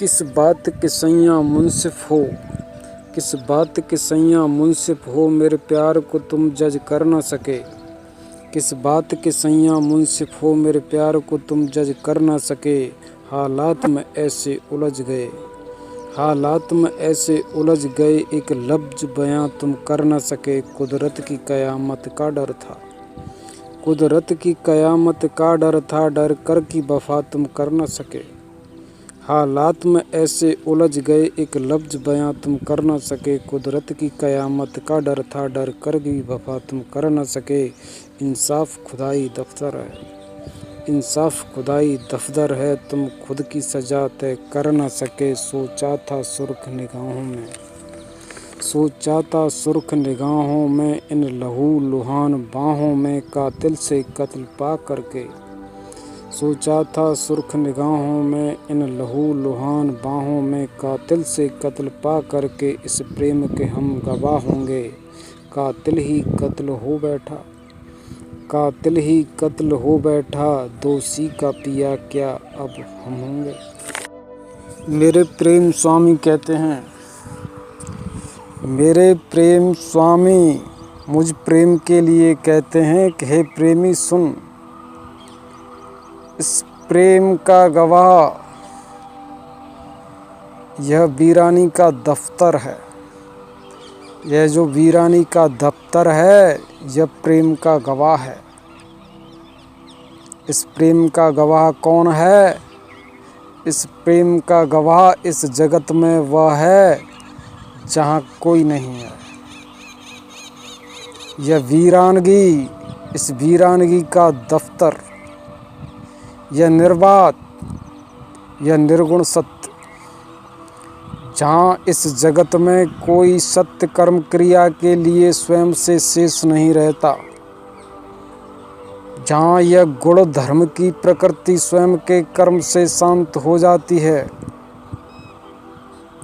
किस बात के सैयां मुंसिफ हो, किस बात के सैयां मुंसिफ हो, मेरे प्यार को तुम जज कर न सके। किस बात के सैयां मुंसिफ हो, मेरे प्यार को तुम जज कर न सके। हालात में ऐसे उलझ गए, हालात में ऐसे उलझ गए, एक लफ्ज बयां तुम कर न सके। कुदरत की कयामत का डर था, कुदरत की कयामत का डर था, डर कर की वफा तुम कर न सके। हालात में ऐसे उलझ गए, एक लफ्ज बयां तुम कर न सके। कुदरत की कयामत का डर था, डर कर भी वफा तुम कर न सके। इंसाफ खुदाई दफ्तर है, इंसाफ खुदाई दफ्तर है, तुम खुद की सजा तय कर न सके। सोचा था सुर्ख निगाहों में, सोचा था सुर्ख निगाहों में, इन लहू लुहान बाहों में, कातिल से कत्ल पा करके। सोचा था सुर्ख निगाहों में, इन लहू लुहान बाहों में, कातिल से कत्ल पा करके। इस प्रेम के हम गवाह होंगे, कातिल ही कत्ल हो बैठा, कातिल ही कत्ल हो बैठा। दोषी का पिया क्या अब हम होंगे। मेरे प्रेम स्वामी कहते हैं, मेरे प्रेम स्वामी मुझ प्रेम के लिए कहते हैं कि हे प्रेमी सुन, इस प्रेम का गवाह यह वीरानी का दफ्तर है। यह जो वीरानी का दफ्तर है, यह प्रेम का गवाह है। इस प्रेम का गवाह कौन है? इस प्रेम का गवाह इस जगत में वह है जहाँ कोई नहीं है। यह वीरानगी, इस वीरानगी का दफ्तर, यह निर्वात, यह निर्गुण सत्य, जहाँ इस जगत में कोई सत्य कर्म क्रिया के लिए स्वयं से शेष नहीं रहता, जहाँ यह गुण धर्म की प्रकृति स्वयं के कर्म से शांत हो जाती है,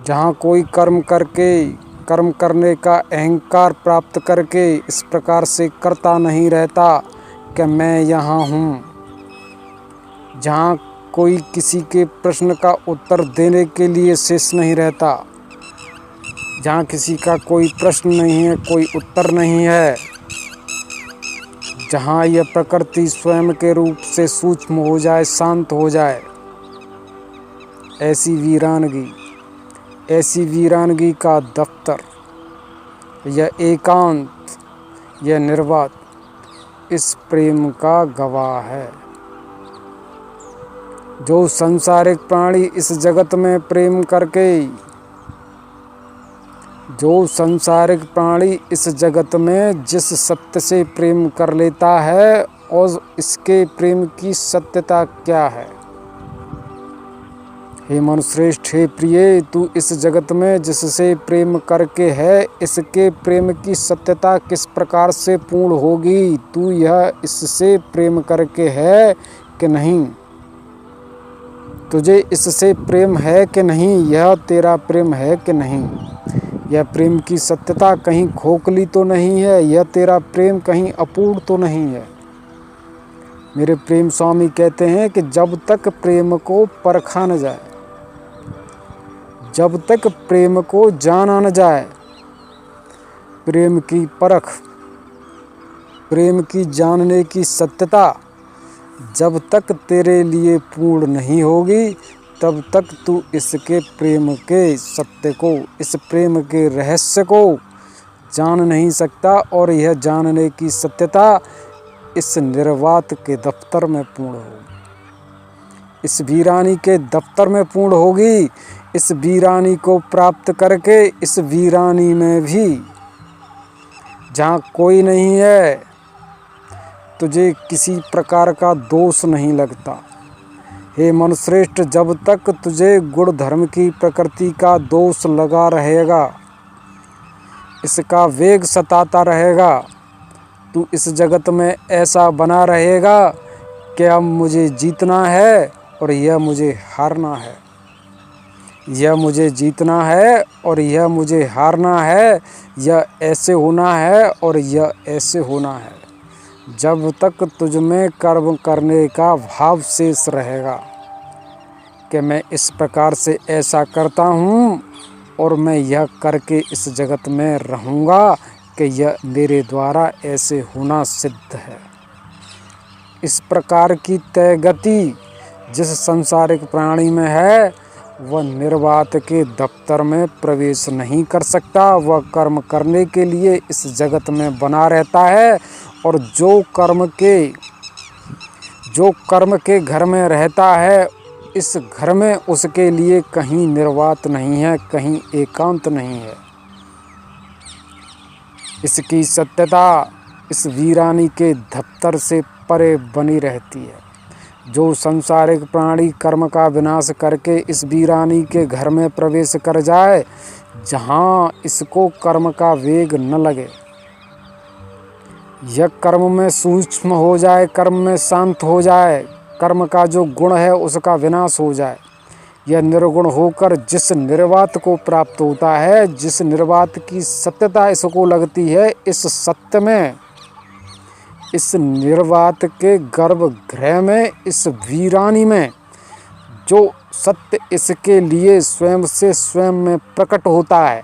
जहाँ कोई कर्म करके, कर्म करने का अहंकार प्राप्त करके इस प्रकार से करता नहीं रहता कि मैं यहाँ हूँ, जहाँ कोई किसी के प्रश्न का उत्तर देने के लिए शेष नहीं रहता, जहाँ किसी का कोई प्रश्न नहीं है, कोई उत्तर नहीं है, जहाँ यह प्रकृति स्वयं के रूप से सूक्ष्म हो जाए, शांत हो जाए। ऐसी वीरानगी, ऐसी वीरानगी का दफ्तर, यह एकांत, यह निर्वात इस प्रेम का गवाह है। जो संसारिक प्राणी इस जगत में प्रेम करके, जो संसारिक प्राणी इस जगत में जिस सत्य से प्रेम कर लेता है, और इसके प्रेम की सत्यता क्या है। हे मनुश्रेष्ठ, हे प्रिय, तू इस जगत में जिससे प्रेम करके है, इसके प्रेम की सत्यता किस प्रकार से पूर्ण होगी। तू यह इससे प्रेम करके है कि नहीं, तुझे इससे प्रेम है कि नहीं, यह तेरा प्रेम है कि नहीं। यह प्रेम की सत्यता कहीं खोखली तो नहीं है, यह तेरा प्रेम कहीं अपूर्ण तो नहीं है। मेरे प्रेम स्वामी कहते हैं कि जब तक प्रेम को परखा न जाए, जब तक प्रेम को जाना न जाए, प्रेम की परख, प्रेम की जानने की सत्यता जब तक तेरे लिए पूर्ण नहीं होगी, तब तक तू इसके प्रेम के सत्य को, इस प्रेम के रहस्य को जान नहीं सकता। और यह जानने की सत्यता इस निर्वात के दफ्तर में पूर्ण होगी, इस वीरानी के दफ्तर में पूर्ण होगी। इस वीरानी को प्राप्त करके, इस वीरानी में भी जहाँ कोई नहीं है, तुझे किसी प्रकार का दोष नहीं लगता। हे मनुश्रेष्ठ, जब तक तुझे गुण धर्म की प्रकृति का दोष लगा रहेगा, इसका वेग सताता रहेगा, तू इस जगत में ऐसा बना रहेगा कि अब मुझे जीतना है और यह मुझे हारना है, यह मुझे जीतना है और यह मुझे हारना है, यह ऐसे होना है और यह ऐसे होना है। जब तक तुझ में कर्म करने का भाव शेष रहेगा, कि मैं इस प्रकार से ऐसा करता हूँ और मैं यह करके इस जगत में रहूँगा कि यह मेरे द्वारा ऐसे होना सिद्ध है। इस प्रकार की तय गति जिस सांसारिक प्राणी में है वह निर्वात के दफ्तर में प्रवेश नहीं कर सकता। वह कर्म करने के लिए इस जगत में बना रहता है और जो कर्म के घर में रहता है इस घर में उसके लिए कहीं निर्वात नहीं है, कहीं एकांत नहीं है। इसकी सत्यता इस वीरानी के दफ्तर से परे बनी रहती है। जो सांसारिक प्राणी कर्म का विनाश करके इस वीरानी के घर में प्रवेश कर जाए जहाँ इसको कर्म का वेग न लगे, यह कर्म में सूक्ष्म हो जाए, कर्म में शांत हो जाए, कर्म का जो गुण है उसका विनाश हो जाए, यह निर्गुण होकर जिस निर्वात को प्राप्त होता है, जिस निर्वात की सत्यता इसको लगती है, इस सत्य में, इस निर्वात के गर्भगृह में, इस वीरानी में जो सत्य इसके लिए स्वयं से स्वयं में प्रकट होता है।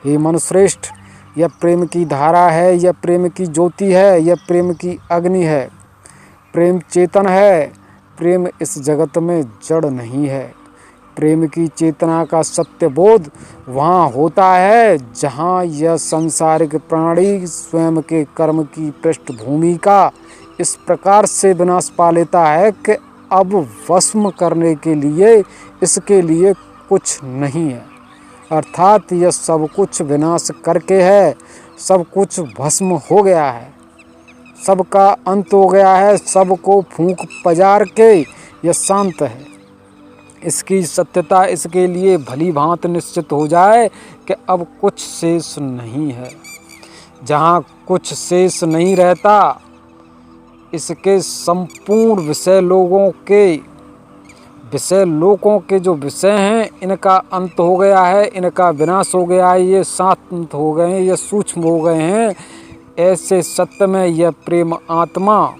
हे मनुश्रेष्ठ, यह प्रेम की धारा है, यह प्रेम की ज्योति है, यह प्रेम की अग्नि है। प्रेम चेतन है, प्रेम इस जगत में जड़ नहीं है। प्रेम की चेतना का सत्य बोध वहाँ होता है जहाँ यह सांसारिक प्राणी स्वयं के कर्म की पृष्ठभूमि का इस प्रकार से विनाश पा लेता है कि अब भस्म करने के लिए इसके लिए कुछ नहीं है। अर्थात यह सब कुछ विनाश करके है, सब कुछ भस्म हो गया है, सबका अंत हो गया है, सबको फूंक पजार के यह शांत है। इसकी सत्यता इसके लिए भली भांति निश्चित हो जाए कि अब कुछ शेष नहीं है। जहाँ कुछ शेष नहीं रहता, इसके संपूर्ण विषय लोगों के जो विषय हैं इनका अंत हो गया है, इनका विनाश हो गया है, ये शांत हो गए हैं, ये सूक्ष्म हो गए हैं। ऐसे सत्य में यह प्रेम आत्मा,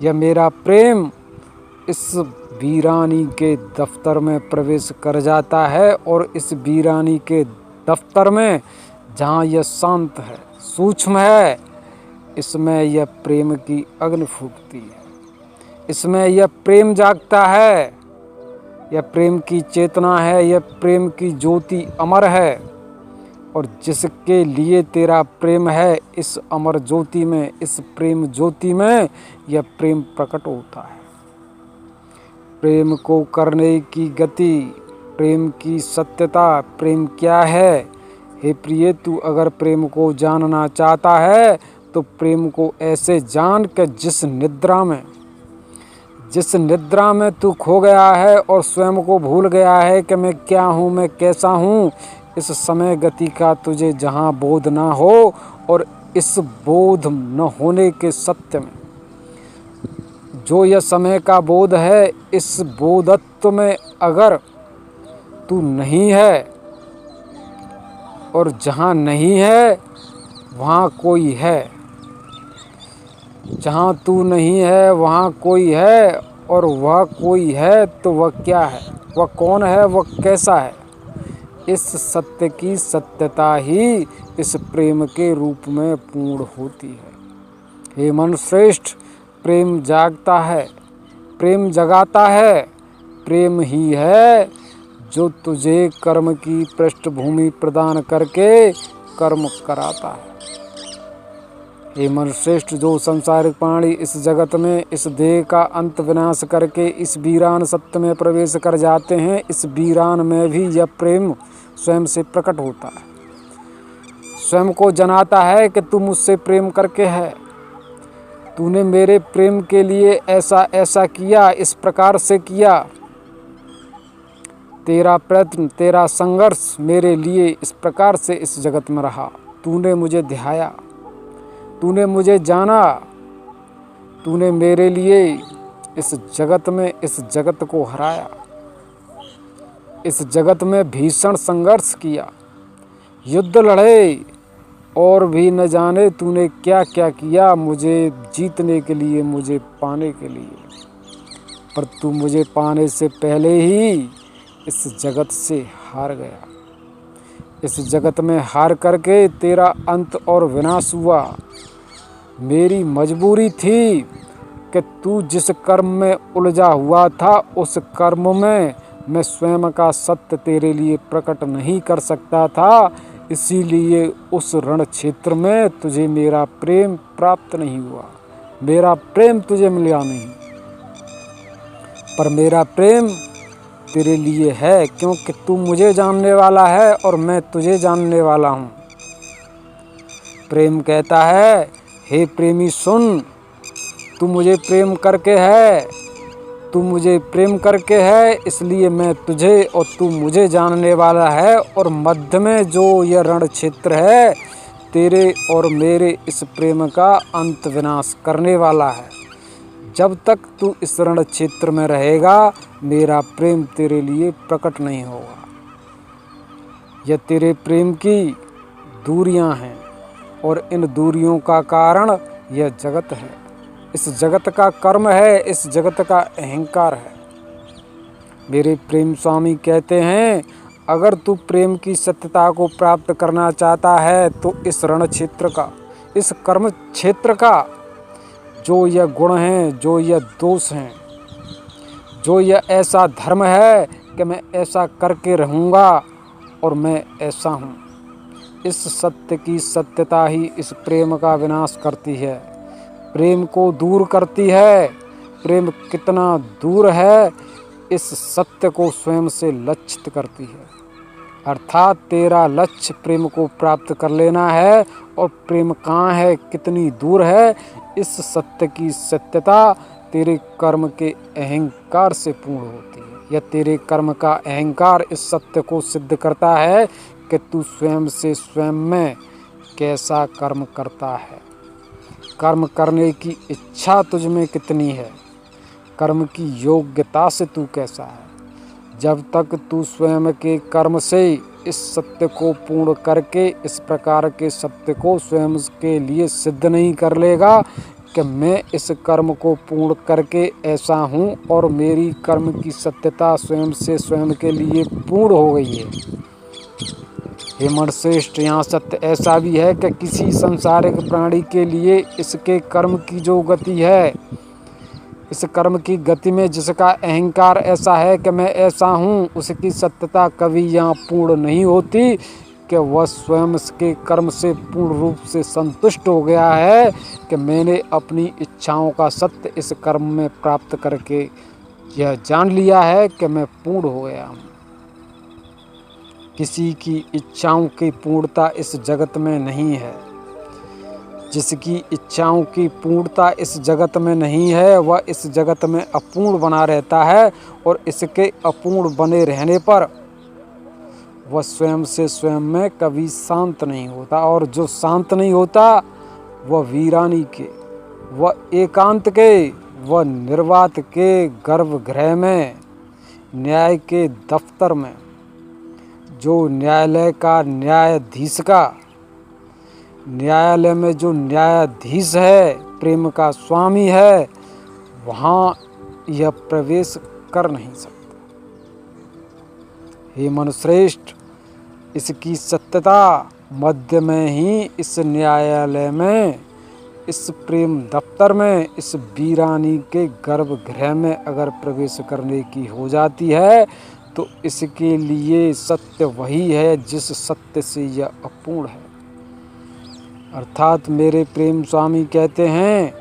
यह मेरा प्रेम इस वीरानी के दफ्तर में प्रवेश कर जाता है और इस वीरानी के दफ्तर में जहाँ यह शांत है, सूक्ष्म है, इसमें यह प्रेम की अग्नि फूंकती है, इसमें यह प्रेम जागता है, यह प्रेम की चेतना है, यह प्रेम की ज्योति अमर है। और जिसके लिए तेरा प्रेम है, इस अमर ज्योति में, इस प्रेम ज्योति में यह प्रेम प्रकट होता है। प्रेम को करने की गति, प्रेम की सत्यता, प्रेम क्या है? हे प्रिय, तू अगर प्रेम को जानना चाहता है तो प्रेम को ऐसे जान कि जिस निद्रा में तू खो गया है और स्वयं को भूल गया है कि मैं क्या हूँ, मैं कैसा हूँ, इस समय गति का तुझे जहाँ बोध ना हो और इस बोध न होने के सत्य में जो यह समय का बोध है, इस बोधत्व में अगर तू नहीं है और जहाँ नहीं है वहाँ कोई है, जहाँ तू नहीं है वहाँ कोई है, और वह कोई है तो वह क्या है, वह कौन है, वह कैसा है? इस सत्य की सत्यता ही इस प्रेम के रूप में पूर्ण होती है। हे मनुश्रेष्ठ, प्रेम जागता है, प्रेम जगाता है, प्रेम ही है जो तुझे कर्म की पृष्ठभूमि प्रदान करके कर्म कराता है। हे मनुश्रेष्ठ, जो संसारिक प्राणी इस जगत में इस देह का अंत विनाश करके इस वीरान सत्य में प्रवेश कर जाते हैं, इस वीरान में भी यह प्रेम स्वयं से प्रकट होता है, स्वयं को जनाता है कि तू मुझसे प्रेम करके है, तूने मेरे प्रेम के लिए ऐसा ऐसा किया, इस प्रकार से किया, तेरा प्रयत्न, तेरा संघर्ष मेरे लिए इस प्रकार से इस जगत में रहा, तूने मुझे ध्याया, तूने मुझे जाना, तूने मेरे लिए इस जगत में इस जगत को हराया, इस जगत में भीषण संघर्ष किया, युद्ध लड़े, और भी न जाने तूने क्या क्या किया मुझे जीतने के लिए, मुझे पाने के लिए। पर तू मुझे पाने से पहले ही इस जगत से हार गया। इस जगत में हार करके तेरा अंत और विनाश हुआ। मेरी मजबूरी थी कि तू जिस कर्म में उलझा हुआ था उस कर्म में मैं स्वयं का सत्य तेरे लिए प्रकट नहीं कर सकता था, इसीलिए उस रण क्षेत्र में तुझे मेरा प्रेम प्राप्त नहीं हुआ। मेरा प्रेम तुझे मिला नहीं, पर मेरा प्रेम तेरे लिए है, क्योंकि तू मुझे जानने वाला है और मैं तुझे जानने वाला हूँ। प्रेम कहता है, हे प्रेमी सुन, तू मुझे प्रेम करके है, तू मुझे प्रेम करके है, इसलिए मैं तुझे और तू मुझे जानने वाला है। और मध्य में जो यह रण क्षेत्र है तेरे और मेरे इस प्रेम का अंत विनाश करने वाला है। जब तक तू इस रण क्षेत्र में रहेगा मेरा प्रेम तेरे लिए प्रकट नहीं होगा। यह तेरे प्रेम की दूरियां हैं और इन दूरियों का कारण यह जगत है। इस जगत का कर्म है, इस जगत का अहंकार है। मेरे प्रेम स्वामी कहते हैं, अगर तू प्रेम की सत्यता को प्राप्त करना चाहता है तो इस रण क्षेत्र का, इस कर्म क्षेत्र का जो यह गुण हैं, जो यह दोष हैं, जो यह ऐसा धर्म है कि मैं ऐसा करके रहूँगा और मैं ऐसा हूँ, इस सत्य की सत्यता ही इस प्रेम का विनाश करती है, प्रेम को दूर करती है। प्रेम कितना दूर है इस सत्य को स्वयं से लक्षित करती है। अर्थात तेरा लक्ष्य प्रेम को प्राप्त कर लेना है, और प्रेम कहाँ है, कितनी दूर है, इस सत्य की सत्यता तेरे कर्म के अहंकार से पूर्ण होती है। या तेरे कर्म का अहंकार इस सत्य को सिद्ध करता है कि तू स्वयं से स्वयं में कैसा कर्म करता है, कर्म करने की इच्छा तुझ में कितनी है, कर्म की योग्यता से तू कैसा है। जब तक तू स्वयं के कर्म से इस सत्य को पूर्ण करके इस प्रकार के सत्य को स्वयं के लिए सिद्ध नहीं कर लेगा कि मैं इस कर्म को पूर्ण करके ऐसा हूँ और मेरी कर्म की सत्यता स्वयं से स्वयं के लिए पूर्ण हो गई है। हे मनश्रेष्ठ, यहाँ सत्य ऐसा भी है कि किसी सांसारिक प्राणी के लिए इसके कर्म की जो गति है, इस कर्म की गति में जिसका अहंकार ऐसा है कि मैं ऐसा हूँ, उसकी सत्यता कभी यहाँ पूर्ण नहीं होती कि वह स्वयं के कर्म से पूर्ण रूप से संतुष्ट हो गया है कि मैंने अपनी इच्छाओं का सत्य इस कर्म में प्राप्त करके यह जान लिया है कि मैं पूर्ण हो गया हूँ। किसी की इच्छाओं की पूर्णता इस जगत में नहीं है। जिसकी इच्छाओं की पूर्णता इस जगत में नहीं है वह इस जगत में अपूर्ण बना रहता है, और इसके अपूर्ण बने रहने पर वह स्वयं से स्वयं में कभी शांत नहीं होता। और जो शांत नहीं होता वह वीरानी के, वह एकांत के, वह निर्वात के गर्भगृह में, न्याय के दफ्तर में, जो न्यायालय का न्यायाधीश का, न्यायालय में जो न्यायाधीश है, प्रेम का स्वामी है, वहाँ यह प्रवेश कर नहीं सकता। हे मनुश्रेष्ठ, इसकी सत्यता मध्य में ही इस न्यायालय में, इस प्रेम दफ्तर में, इस वीरानी के गर्भगृह में अगर प्रवेश करने की हो जाती है तो इसके लिए सत्य वही है जिस सत्य से यह अपूर्ण है। अर्थात मेरे प्रेम स्वामी कहते हैं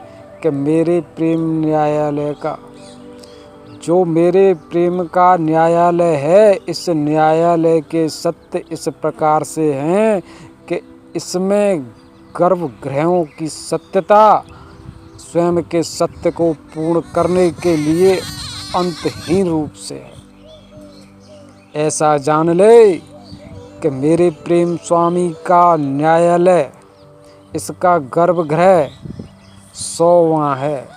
कि मेरे प्रेम न्यायालय का, जो मेरे प्रेम का न्यायालय है, इस न्यायालय के सत्य इस प्रकार से हैं कि इसमें गर्भगृहों की सत्यता स्वयं के सत्य को पूर्ण करने के लिए अंतहीन रूप से है। ऐसा जान ले कि मेरे प्रेम स्वामी का न्यायालय, इसका गर्भगृह 100वां है।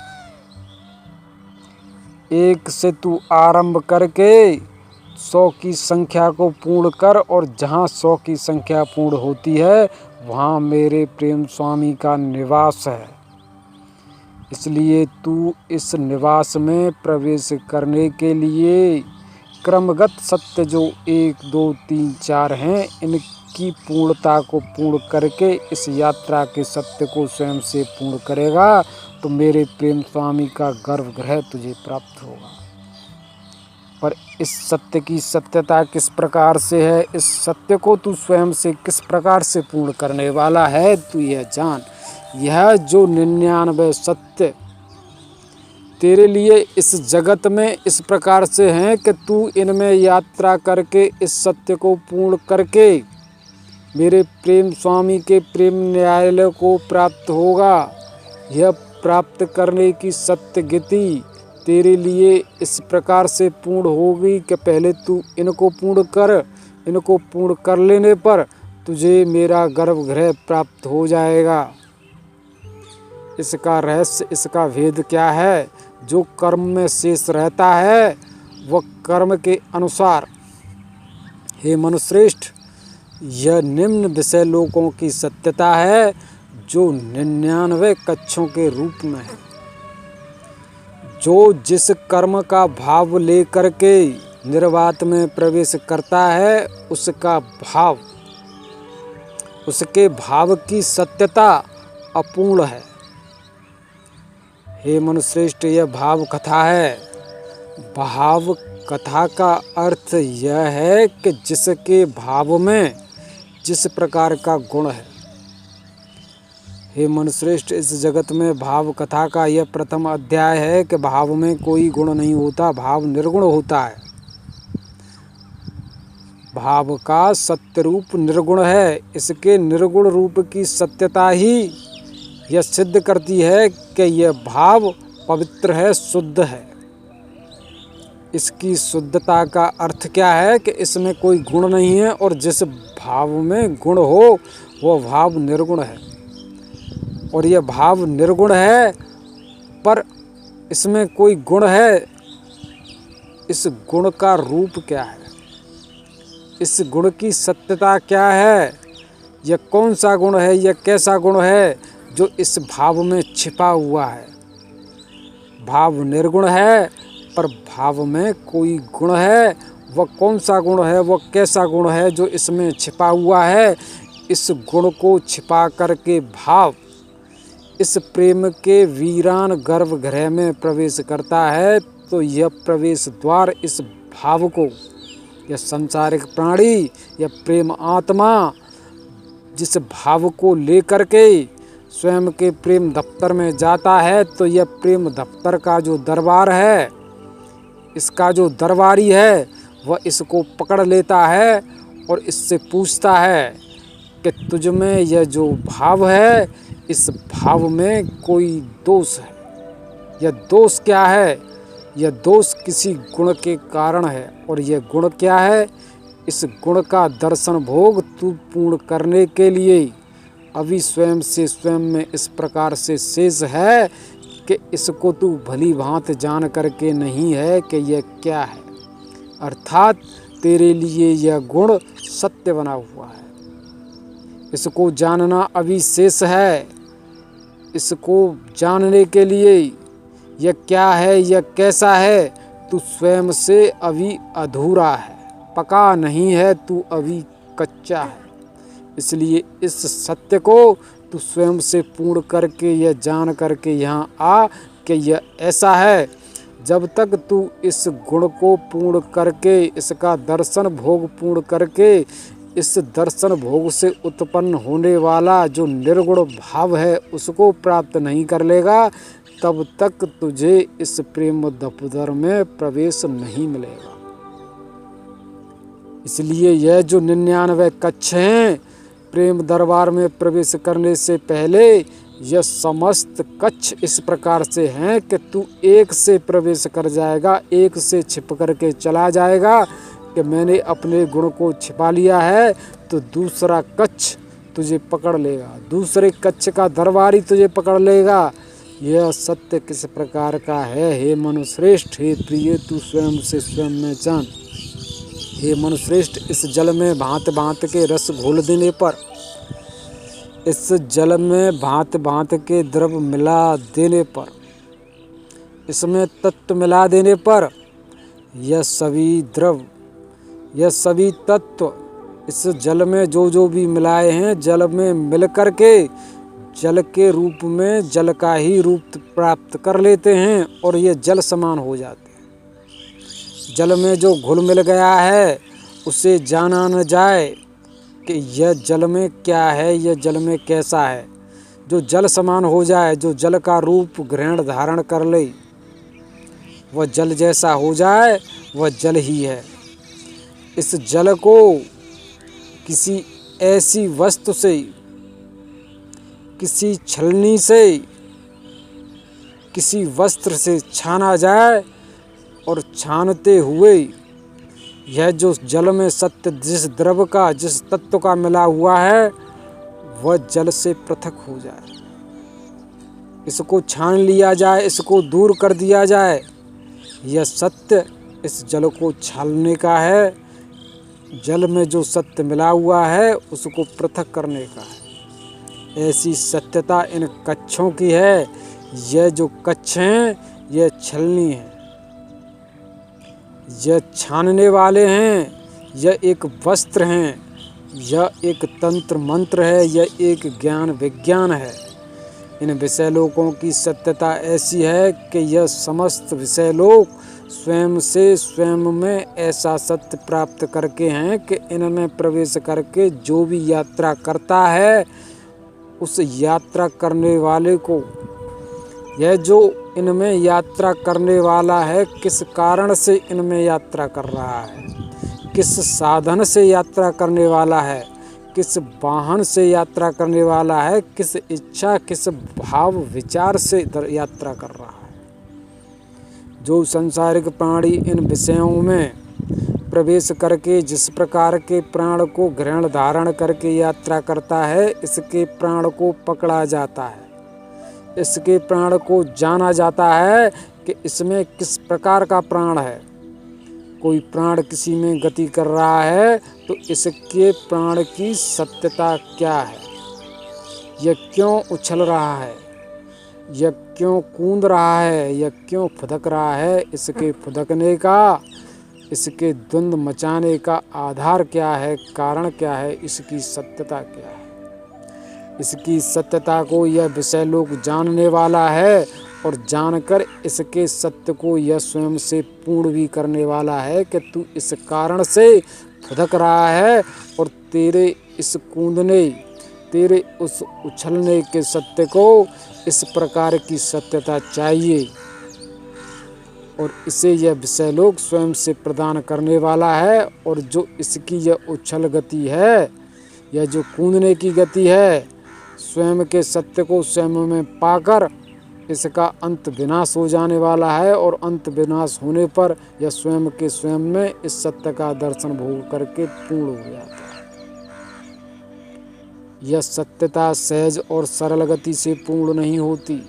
एक से तू आरंभ करके 100 की संख्या को पूर्ण कर, और जहाँ 100 की संख्या पूर्ण होती है वहाँ मेरे प्रेम स्वामी का निवास है। इसलिए तू इस निवास में प्रवेश करने के लिए क्रमगत सत्य जो 1 2 3 4 हैं, इनकी पूर्णता को पूर्ण करके इस यात्रा के सत्य को स्वयं से पूर्ण करेगा तो मेरे प्रेम स्वामी का गर्भगृह तुझे प्राप्त होगा। पर इस सत्य की सत्यता किस प्रकार से है, इस सत्य को तू स्वयं से किस प्रकार से पूर्ण करने वाला है, तू यह जान। यह जो 99 सत्य तेरे लिए इस जगत में इस प्रकार से हैं कि तू इनमें यात्रा करके इस सत्य को पूर्ण करके मेरे प्रेम स्वामी के प्रेम न्यायालय को प्राप्त होगा। यह प्राप्त करने की सत्य गति तेरे लिए इस प्रकार से पूर्ण होगी कि पहले तू इनको पूर्ण कर। इनको पूर्ण कर लेने पर तुझे मेरा गर्भगृह प्राप्त हो जाएगा। इसका रहस्य, इसका भेद क्या है? जो कर्म में शेष रहता है वह कर्म के अनुसार, हे मनुश्रेष्ठ, यह निम्न विषय लोकों की सत्यता है जो 99 कक्षों के रूप में है। जो जिस कर्म का भाव लेकर के निर्वात में प्रवेश करता है उसका भाव, उसके भाव की सत्यता अपूर्ण है। हे मनुश्रेष्ठ, यह भाव कथा है। भाव कथा का अर्थ यह है कि जिसके भाव में जिस प्रकार का गुण है। हे मनुश्रेष्ठ, इस जगत में भाव कथा का यह प्रथम अध्याय है कि भाव में कोई गुण नहीं होता, भाव निर्गुण होता है। भाव का सत्य रूप निर्गुण है। इसके निर्गुण रूप की सत्यता ही यह सिद्ध करती है कि यह भाव पवित्र है, शुद्ध है। इसकी शुद्धता का अर्थ क्या है कि इसमें कोई गुण नहीं है और जिस भाव में गुण हो वह भाव निर्गुण है। और यह भाव निर्गुण है पर इसमें कोई गुण है। इस गुण का रूप क्या है? इस गुण की सत्यता क्या है? यह कौन सा गुण है? यह कैसा गुण है जो इस भाव में छिपा हुआ है? भाव निर्गुण है पर भाव में कोई गुण है। वह कौन सा गुण है? वह कैसा गुण है जो इसमें छिपा हुआ है? इस गुण को छिपा करके भाव इस प्रेम के वीरान गर्भगृह में प्रवेश करता है तो यह प्रवेश द्वार इस भाव को, यह संसारिक प्राणी, यह प्रेम आत्मा जिस भाव को लेकर के स्वयं के प्रेम दफ्तर में जाता है तो यह प्रेम दफ्तर का जो दरबार है, इसका जो दरबारी है, वह इसको पकड़ लेता है और इससे पूछता है कि तुझ में यह जो भाव है, इस भाव में कोई दोष है। यह दोष क्या है? यह दोष किसी गुण के कारण है। और यह गुण क्या है? इस गुण का दर्शन भोग तू पूर्ण करने के लिए अभी स्वयं से स्वयं में इस प्रकार से शेष है कि इसको तू भली भांति जान करके नहीं है कि यह क्या है। अर्थात तेरे लिए यह गुण सत्य बना हुआ है। इसको जानना अभी शेष है। इसको जानने के लिए यह क्या है, यह कैसा है, तू स्वयं से अभी अधूरा है, पका नहीं है, तू अभी कच्चा है। इसलिए इस सत्य को तू स्वयं से पूर्ण करके यह जान करके यहाँ आ कि यह ऐसा है। जब तक तू इस गुण को पूर्ण करके, इसका दर्शन भोग पूर्ण करके, इस दर्शन भोग से उत्पन्न होने वाला जो निर्गुण भाव है उसको प्राप्त नहीं कर लेगा, तब तक तुझे इस प्रेम दफ्तर में प्रवेश नहीं मिलेगा। इसलिए यह जो 99 कक्ष हैं, प्रेम दरबार में प्रवेश करने से पहले यह समस्त कक्ष इस प्रकार से हैं कि तू एक से प्रवेश कर जाएगा, एक से छिप करके चला जाएगा कि मैंने अपने गुण को छिपा लिया है, तो दूसरा कक्ष तुझे पकड़ लेगा, दूसरे कक्ष का दरबारी तुझे पकड़ लेगा। यह सत्य किस प्रकार का है? हे मनुश्रेष्ठ, हे प्रिय, तू स्वयं से स्वयं में जान। हे मनुश्रेष्ठ, इस जल में भांत भांत के रस घोल देने पर, इस जल में भांत भांत के द्रव मिला देने पर इसमें तत्व मिला देने पर यह सभी तत्व इस जल में जो भी मिलाए हैं, जल में मिल कर के जल के रूप में जल का ही रूप प्राप्त कर लेते हैं और ये जल समान हो जाते हैं। जल में जो घुल मिल गया है उसे जाना न जाए कि यह जल में क्या है, यह जल में कैसा है। जो जल समान हो जाए, जो जल का रूप ग्रहण धारण कर ले, वह जल जैसा हो जाए, वह जल ही है। इस जल को किसी ऐसी वस्तु से, किसी छलनी से, किसी वस्त्र से छाना जाए और छानते हुए यह जो जल में सत्य जिस द्रव्य का, जिस तत्व का मिला हुआ है, वह जल से पृथक हो जाए। इसको छान लिया जाए, इसको दूर कर दिया जाए। यह सत्य इस जल को छानने का है। जल में जो सत्य मिला हुआ है उसको पृथक करने का है। ऐसी सत्यता इन कच्छों की है। यह जो कच्छ हैं यह छलनी है, यह छानने वाले हैं, यह एक वस्त्र हैं, यह एक तंत्र मंत्र है, यह एक ज्ञान विज्ञान है। इन विषय लोकों की सत्यता ऐसी है कि यह समस्त विषय लोक स्वयं से स्वयं में ऐसा सत्य प्राप्त करके हैं कि इनमें प्रवेश करके जो भी यात्रा करता है, उस यात्रा करने वाले को, यह जो इनमें यात्रा करने वाला है, किस कारण से इनमें यात्रा कर रहा है, किस साधन से यात्रा करने वाला है, किस वाहन से यात्रा करने वाला है, किस इच्छा, किस भाव विचार से यात्रा कर रहा है। जो सांसारिक प्राणी इन विषयों में प्रवेश करके जिस प्रकार के प्राण को ग्रहण धारण करके यात्रा करता है, इसके प्राण को पकड़ा जाता है, इसके प्राण को जाना जाता है कि इसमें किस प्रकार का प्राण है। कोई प्राण किसी में गति कर रहा है तो इसके प्राण की सत्यता क्या है, यह क्यों उछल रहा है, यह क्यों कूद रहा है, यह क्यों फुदक रहा है, इसके फुदकने का, इसके द्वंद्व मचाने का आधार क्या है, कारण क्या है, इसकी सत्यता क्या है। इसकी सत्यता को यह विषय लोक जानने वाला है और जानकर इसके सत्य को यह स्वयं से पूर्ण भी करने वाला है कि तू इस कारण से फुदक रहा है और तेरे इस कूदने, तेरे उस उछलने के सत्य को इस प्रकार की सत्यता चाहिए और इसे यह विषय लोक स्वयं से प्रदान करने वाला है। और जो इसकी यह उछल गति है, यह जो कूदने की गति है, स्वयं के सत्य को स्वयं में पाकर इसका अंत विनाश हो जाने वाला है और अंत विनाश होने पर यह स्वयं के स्वयं में इस सत्य का दर्शन भोग करके पूर्ण हो जाता है। यह सत्यता सहज और सरल गति से पूर्ण नहीं होती।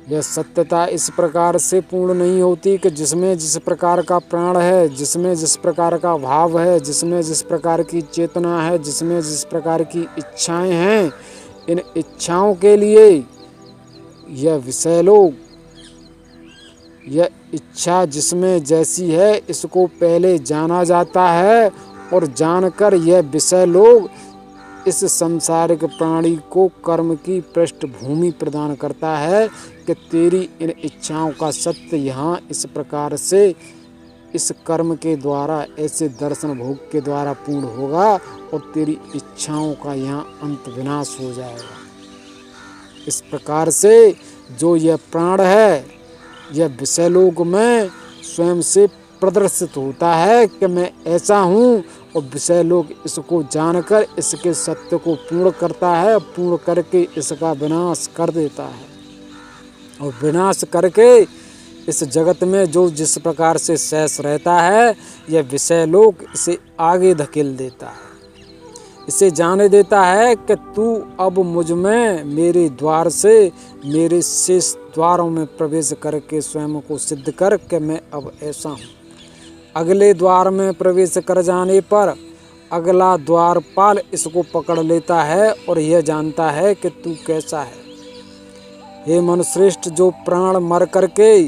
यह सत्यता इस प्रकार से पूर्ण नहीं होती कि जिसमें जिस प्रकार का प्राण है, जिसमें जिस प्रकार का भाव है, जिसमें जिस प्रकार की चेतना है, जिसमें जिस प्रकार की इच्छाएं हैं, इन इच्छाओं के लिए यह विषय लोक, यह इच्छा जिसमें जैसी है इसको पहले जाना जाता है और जानकर यह विषय लोक इस संसारिक प्राणी को कर्म की पृष्ठभूमि प्रदान करता है कि तेरी इन इच्छाओं का सत्य यहाँ इस प्रकार से इस कर्म के द्वारा, ऐसे दर्शन भोग के द्वारा पूर्ण होगा और तेरी इच्छाओं का यहाँ अंत विनाश हो जाएगा। इस प्रकार से जो यह प्राण है, यह विषय लोक में स्वयं से प्रदर्शित होता है कि मैं ऐसा हूँ और विषय लोक इसको जानकर इसके सत्य को पूर्ण करता है, पूर्ण करके इसका विनाश कर देता है और विनाश करके इस जगत में जो जिस प्रकार से शेष रहता है, यह विषय लोक इसे आगे धकेल देता है, इसे जाने देता है कि तू अब मुझ में मेरे द्वार से, मेरे शेष द्वारों में प्रवेश करके स्वयं को सिद्ध कर कि मैं अब ऐसा हूँ। अगले द्वार में प्रवेश कर जाने पर अगला द्वारपाल इसको पकड़ लेता है और यह जानता है कि तू कैसा है। हे मनुश्रेष्ठ, जो प्राण मर करके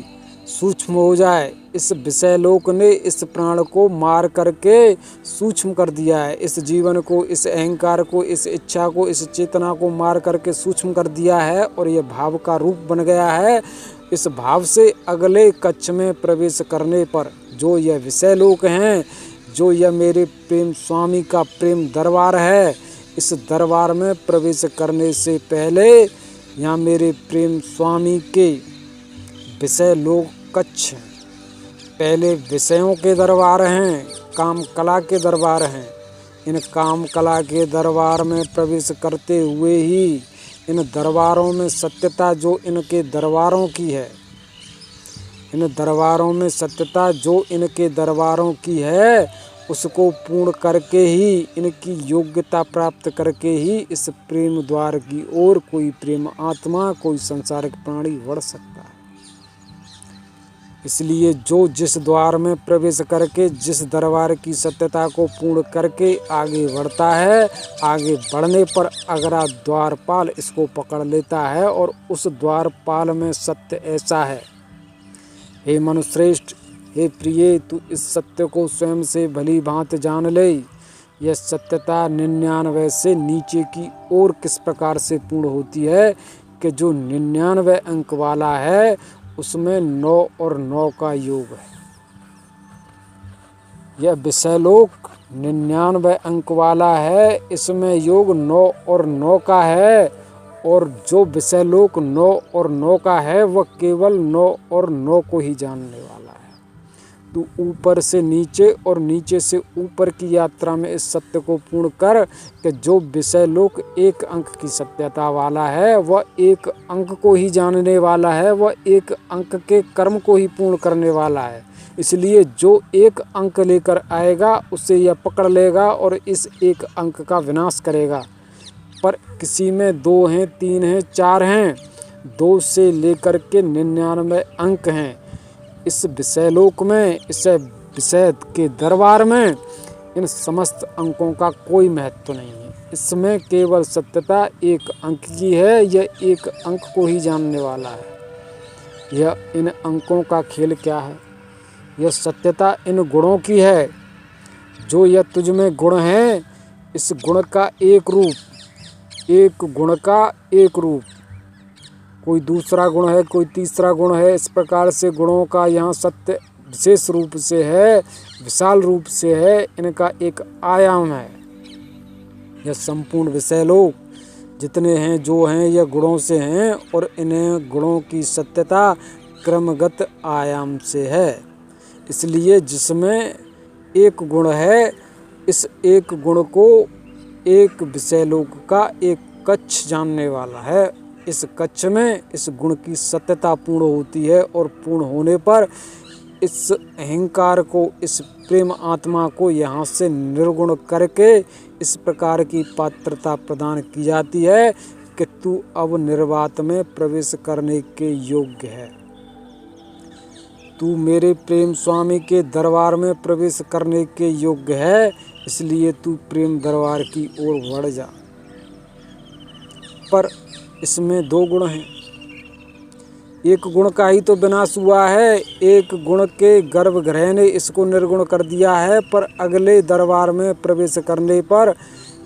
सूक्ष्म हो जाए, इस विषय लोक ने इस प्राण को मार करके सूक्ष्म कर दिया है। इस जीवन को, इस अहंकार को, इस इच्छा को, इस चेतना को मार करके सूक्ष्म कर दिया है और यह भाव का रूप बन गया है। इस भाव से अगले कक्ष में प्रवेश करने पर जो यह विषय लोक हैं, जो यह मेरे प्रेम स्वामी का प्रेम दरबार है, इस दरबार में प्रवेश करने से पहले यहाँ मेरे प्रेम स्वामी के विषय लोक कक्ष हैं। पहले विषयों के दरबार हैं, काम कला के दरबार हैं। इन काम कला के दरबार में प्रवेश करते हुए ही इन दरबारों में सत्यता जो इनके दरबारों की है, इन दरबारों में सत्यता जो इनके दरबारों की है, उसको पूर्ण करके ही, इनकी योग्यता प्राप्त करके ही इस प्रेम द्वार की ओर कोई प्रेम आत्मा, कोई संसारिक प्राणी बढ़ सकता है। इसलिए जो जिस द्वार में प्रवेश करके जिस दरबार की सत्यता को पूर्ण करके आगे बढ़ता है, आगे बढ़ने पर अगला द्वारपाल इसको पकड़ लेता है और उस द्वारपाल में सत्य ऐसा है। हे मनुश्रेष्ठ, हे प्रिय, तू इस सत्य को स्वयं से भली भांति जान ले। यह सत्यता 99 से नीचे की ओर किस प्रकार से पूर्ण होती है कि जो 99 अंक वाला है उसमें 9 और 9 का योग है। यह विषय लोक 99 अंक वाला है, इसमें योग 9 और 9 का है। और जो विषय लोक 9 और 9 का है वह केवल 9 और 9 को ही जानने वाला है। तू ऊपर से नीचे और नीचे से ऊपर की यात्रा में इस सत्य को पूर्ण कर कि जो विषय लोक 1 अंक की सत्यता वाला है वह 1 अंक को ही जानने वाला है, वह 1 अंक के कर्म को ही पूर्ण करने वाला है। इसलिए जो 1 अंक लेकर आएगा उसे यह पकड़ लेगा और इस 1 अंक का विनाश करेगा। पर किसी में 2 हैं, 3 हैं, 4 हैं, 2 से लेकर के 99 अंक हैं। इस विषय लोक में, इस विषय के दरबार में इन समस्त अंकों का कोई महत्व नहीं है। इसमें केवल सत्यता 1 अंक की है, यह 1 अंक को ही जानने वाला है। यह इन अंकों का खेल क्या है? यह सत्यता इन गुणों की है। जो यह तुझ में गुण है, इस गुण का एक रूप, एक गुण का एक रूप, कोई दूसरा गुण है, कोई तीसरा गुण है। इस प्रकार से गुणों का यहाँ सत्य विशेष रूप से है, विशाल रूप से है, इनका एक आयाम है। यह संपूर्ण विषय लोक जितने हैं, जो हैं, यह गुणों से हैं और इन्हें गुणों की सत्यता क्रमगत आयाम से है। इसलिए जिसमें एक गुण है, इस एक गुण को एक विषय लोक का एक कक्ष जानने वाला है। इस कक्ष में इस गुण की सत्यता पूर्ण होती है और पूर्ण होने पर इस अहंकार को, इस प्रेम आत्मा को यहाँ से निर्गुण करके इस प्रकार की पात्रता प्रदान की जाती है कि तू अब निर्वात में प्रवेश करने के योग्य है। तू मेरे प्रेम स्वामी के दरबार में प्रवेश करने के योग्य है। इसलिए तू प्रेम दरबार की ओर बढ़ जा। पर इसमें 2 गुण हैं। एक गुण का ही तो विनाश हुआ है, एक गुण के गर्भगृह ने इसको निर्गुण कर दिया है। पर अगले दरबार में प्रवेश करने पर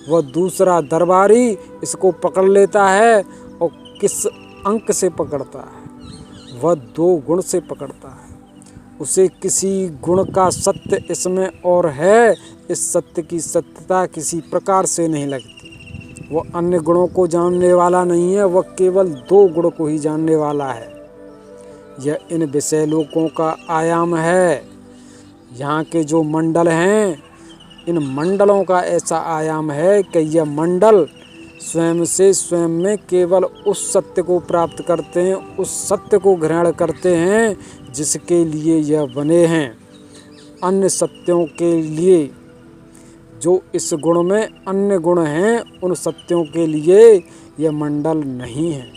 वह दूसरा दरबारी इसको पकड़ लेता है और किस अंक से पकड़ता है? वह 2 गुण से पकड़ता है। उसे किसी गुण का सत्य इसमें और है, इस सत्य की सत्यता किसी प्रकार से नहीं लगती। वह अन्य गुणों को जानने वाला नहीं है, वह केवल 2 गुण को ही जानने वाला है। यह इन विषय लोकों का आयाम है। यहाँ के जो मंडल हैं, इन मंडलों का ऐसा आयाम है कि यह मंडल स्वयं से स्वयं में केवल उस सत्य को प्राप्त करते हैं, उस सत्य को ग्रहण करते हैं जिसके लिए यह बने हैं। अन्य सत्यों के लिए, जो इस गुण में अन्य गुण हैं, उन सत्यों के लिए यह मंडल नहीं है।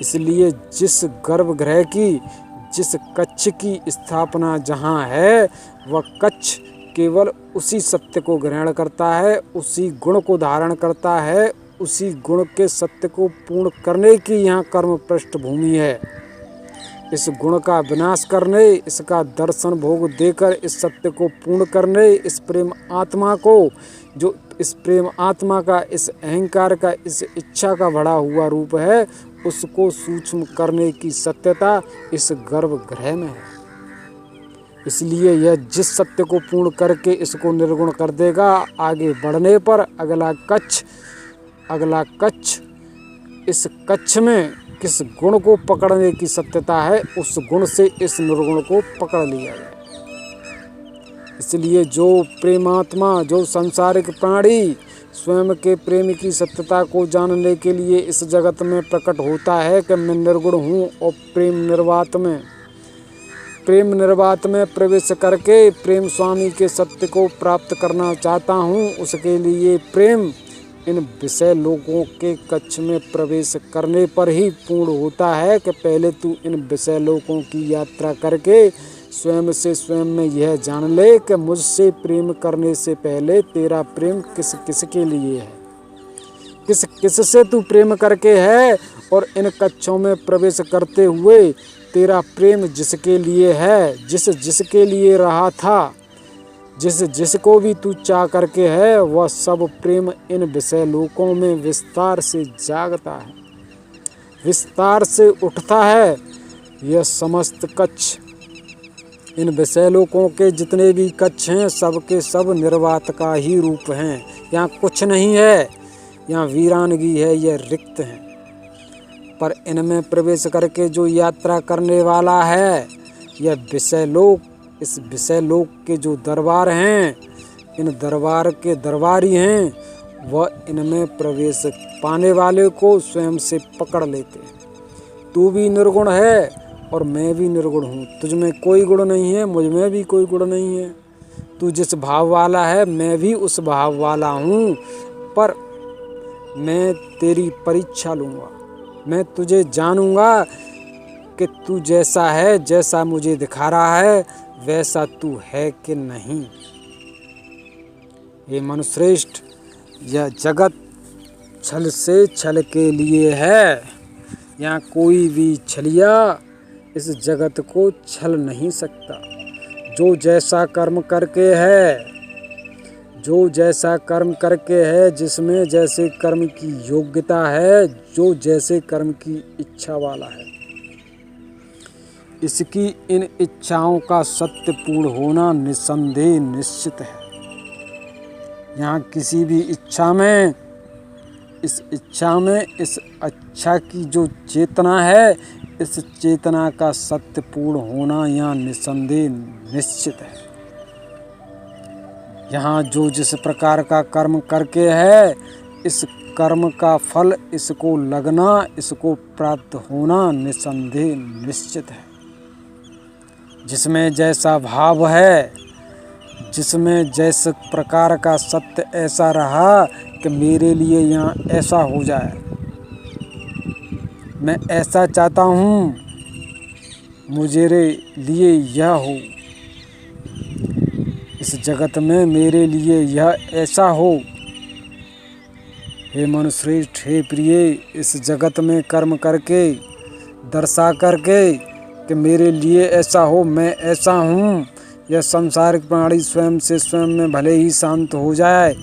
इसलिए जिस गर्भगृह की, जिस कक्ष की स्थापना जहाँ है, वह कक्ष केवल उसी सत्य को ग्रहण करता है, उसी गुण को धारण करता है, उसी गुण के सत्य को पूर्ण करने की यहाँ कर्म पृष्ठभूमि है। इस गुण का विनाश करने, इसका दर्शन भोग देकर इस सत्य को पूर्ण करने, इस प्रेम आत्मा को, जो इस प्रेम आत्मा का, इस अहंकार का, इस इच्छा का बढ़ा हुआ रूप है, उसको सूक्ष्म करने की सत्यता इस गर्भगृह में है। इसलिए यह जिस सत्य को पूर्ण करके इसको निर्गुण कर देगा, आगे बढ़ने पर अगला कच्छ इस कच्छ में किस गुण को पकड़ने की सत्यता है, उस गुण से इस निर्गुण को पकड़ लिया जाए। इसलिए जो प्रेमात्मा, जो सांसारिक प्राणी स्वयं के प्रेम की सत्यता को जानने के लिए इस जगत में प्रकट होता है कि मैं निर्गुण हूँ, और प्रेम निर्वात में प्रवेश करके प्रेम स्वामी के सत्य को प्राप्त करना चाहता हूँ, उसके लिए प्रेम इन विषय लोगों के कक्ष में प्रवेश करने पर ही पूर्ण होता है कि पहले तू इन विषय लोगों की यात्रा करके स्वयं से स्वयं में यह जान ले कि मुझसे प्रेम करने से पहले तेरा प्रेम किस किस के लिए है, किस किस से तू प्रेम करके है, और इन कक्षों में प्रवेश करते हुए तेरा प्रेम जिसके लिए है, जिसके लिए रहा था, जिसको भी तू चाह करके है, वह सब प्रेम इन विषय लोकों में विस्तार से जागता है, विस्तार से उठता है। यह समस्त कच्छ, इन विषय लोकों के जितने भी कच्छ हैं, सब के सब निर्वात का ही रूप हैं। यहाँ कुछ नहीं है, यहाँ वीरानगी है, यह रिक्त है। पर इनमें प्रवेश करके जो यात्रा करने वाला है, यह विषय लोक, इस विषय लोक के जो दरबार हैं, इन दरबार के दरबारी हैं, वह इनमें प्रवेश पाने वाले को स्वयं से पकड़ लेते हैं। तू भी निर्गुण है और मैं भी निर्गुण हूँ, तुझ में कोई गुण नहीं है, मुझ में भी कोई गुण नहीं है। तू जिस भाव वाला है, मैं भी उस भाव वाला हूँ, पर मैं तेरी परीक्षा लूँगा, मैं तुझे जानूँगा कि तू जैसा है, जैसा मुझे दिखा रहा है, वैसा तू है कि नहीं। ये मनुश्रेष्ठ, यह जगत छल से छल के लिए है। यहाँ कोई भी छलिया इस जगत को छल नहीं सकता। जो जैसा कर्म करके है, जो जैसा कर्म करके है, जिसमें जैसे कर्म की योग्यता है, जो जैसे कर्म की इच्छा वाला है, इसकी इन इच्छाओं का सत्य पूर्ण होना निसंदेह निश्चित है। यहाँ किसी भी इच्छा में, इस इच्छा में इस अच्छा की जो चेतना है, इस चेतना का सत्य पूर्ण होना यहाँ निसंदेह निश्चित है। यहाँ जो जिस प्रकार का कर्म करके है, इस कर्म का फल इसको लगना, इसको प्राप्त होना निसंदेह निश्चित है। जिसमें जैसा भाव है, जिसमें जैसे प्रकार का सत्य ऐसा रहा कि मेरे लिए यहाँ ऐसा हो जाए, मैं ऐसा चाहता हूँ, मुझे लिए यह हो, इस जगत में मेरे लिए यह ऐसा हो। हे मनुश्रेष्ठ, हे प्रिय, इस जगत में कर्म करके, दर्शा करके कि मेरे लिए ऐसा हो, मैं ऐसा हूँ, यह संसारिक प्राणी स्वयं से स्वयं में भले ही शांत हो जाए,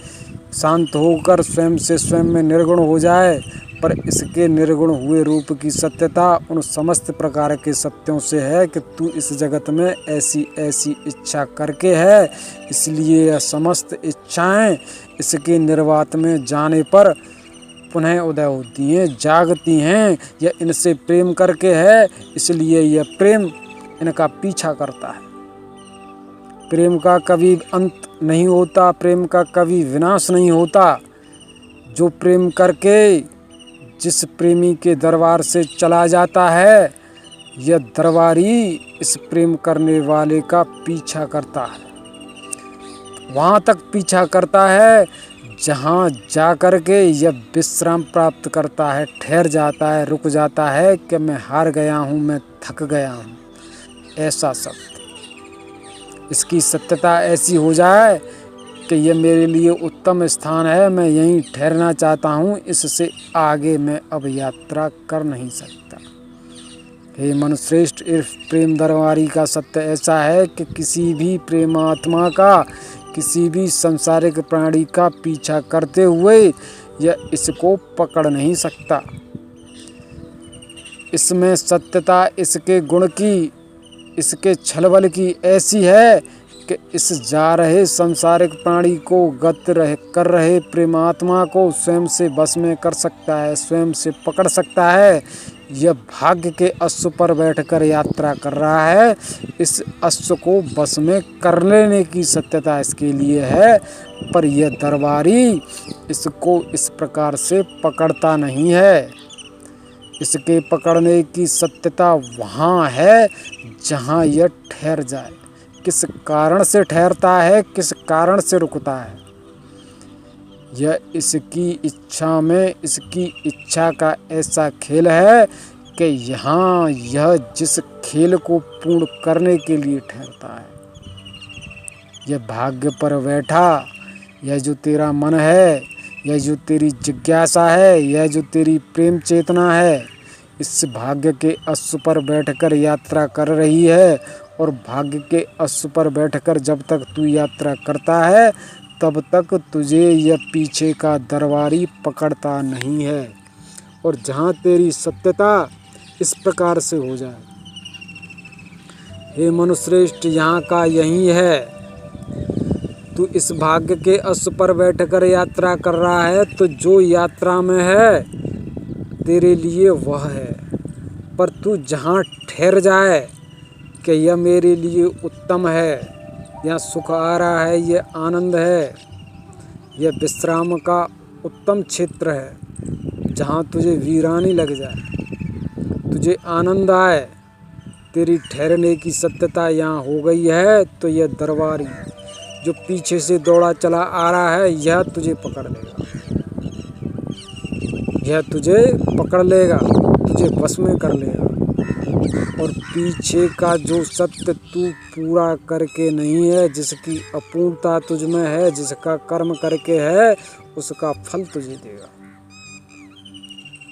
शांत होकर स्वयं से स्वयं में निर्गुण हो जाए, पर इसके निर्गुण हुए रूप की सत्यता उन समस्त प्रकार के सत्यों से है कि तू इस जगत में ऐसी ऐसी इच्छा करके है, इसलिए यह समस्त इच्छाएं इसके निर्वात में जाने पर पुनः उदय होती हैं, जागती हैं। यह इनसे प्रेम करके है, इसलिए यह प्रेम इनका पीछा करता है। प्रेम का कभी अंत नहीं होता, प्रेम का कभी विनाश नहीं होता। जो प्रेम करके जिस प्रेमी के दरबार से चला जाता है, यह दरबारी इस प्रेम करने वाले का पीछा करता है, वहाँ तक पीछा करता है जहाँ जा कर के यह विश्राम प्राप्त करता है, ठहर जाता है, रुक जाता है कि मैं हार गया हूँ, मैं थक गया हूँ। ऐसा शब्द, इसकी सत्यता ऐसी हो जाए कि यह मेरे लिए उत्तम स्थान है, मैं यहीं ठहरना चाहता हूँ, इससे आगे मैं अब यात्रा कर नहीं सकता। हे मनुश्रेष्ठ, इस प्रेम दरबारी का सत्य ऐसा है कि किसी भी प्रेमात्मा का किसी भी सांसारिक प्राणी का पीछा करते हुए यह इसको पकड़ नहीं सकता। इसमें सत्यता इसके गुण की, इसके छलबल की ऐसी है कि इस जा रहे सांसारिक प्राणी को कर रहे प्रेमात्मा को स्वयं से बस में कर सकता है, स्वयं से पकड़ सकता है। यह भाग्य के अश्व पर बैठकर यात्रा कर रहा है। इस अश्व को बस में कर लेने की सत्यता इसके लिए है, पर यह दरबारी इसको इस प्रकार से पकड़ता नहीं है। इसके पकड़ने की सत्यता वहाँ है जहाँ यह ठहर जाए। किस कारण से ठहरता है, किस कारण से रुकता है, यह इसकी इच्छा में, इसकी इच्छा का ऐसा खेल है कि यहाँ यह जिस खेल को पूर्ण करने के लिए ठहरता है, यह भाग्य पर बैठा, यह जो तेरा मन है, यह जो तेरी जिज्ञासा है, यह जो तेरी प्रेम चेतना है, इस भाग्य के अश्व पर बैठकर यात्रा कर रही है। और भाग्य के अश्व पर बैठकर जब तक तू यात्रा करता है तब तक तुझे यह पीछे का दरबारी पकड़ता नहीं है। और जहाँ तेरी सत्यता इस प्रकार से हो जाए, हे मनुश्रेष्ठ, यहाँ का यही है। तू इस भाग्य के अश्व पर बैठकर यात्रा कर रहा है तो जो यात्रा में है तेरे लिए वह है। पर तू जहाँ ठहर जाए कि यह मेरे लिए उत्तम है, यह सुख आ रहा है, यह आनंद है, यह विश्राम का उत्तम क्षेत्र है, जहाँ तुझे वीरानी लग जाए, तुझे आनंद आए, तेरी ठहरने की सत्यता यहाँ हो गई है, तो यह दरबारी जो पीछे से दौड़ा चला आ रहा है यह तुझे पकड़ लेगा, यह तुझे पकड़ लेगा, तुझे वश में कर लेगा। और पीछे का जो सत्य तू पूरा करके नहीं है, जिसकी अपूर्णता तुझ में है, जिसका कर्म करके है, उसका फल तुझे देगा।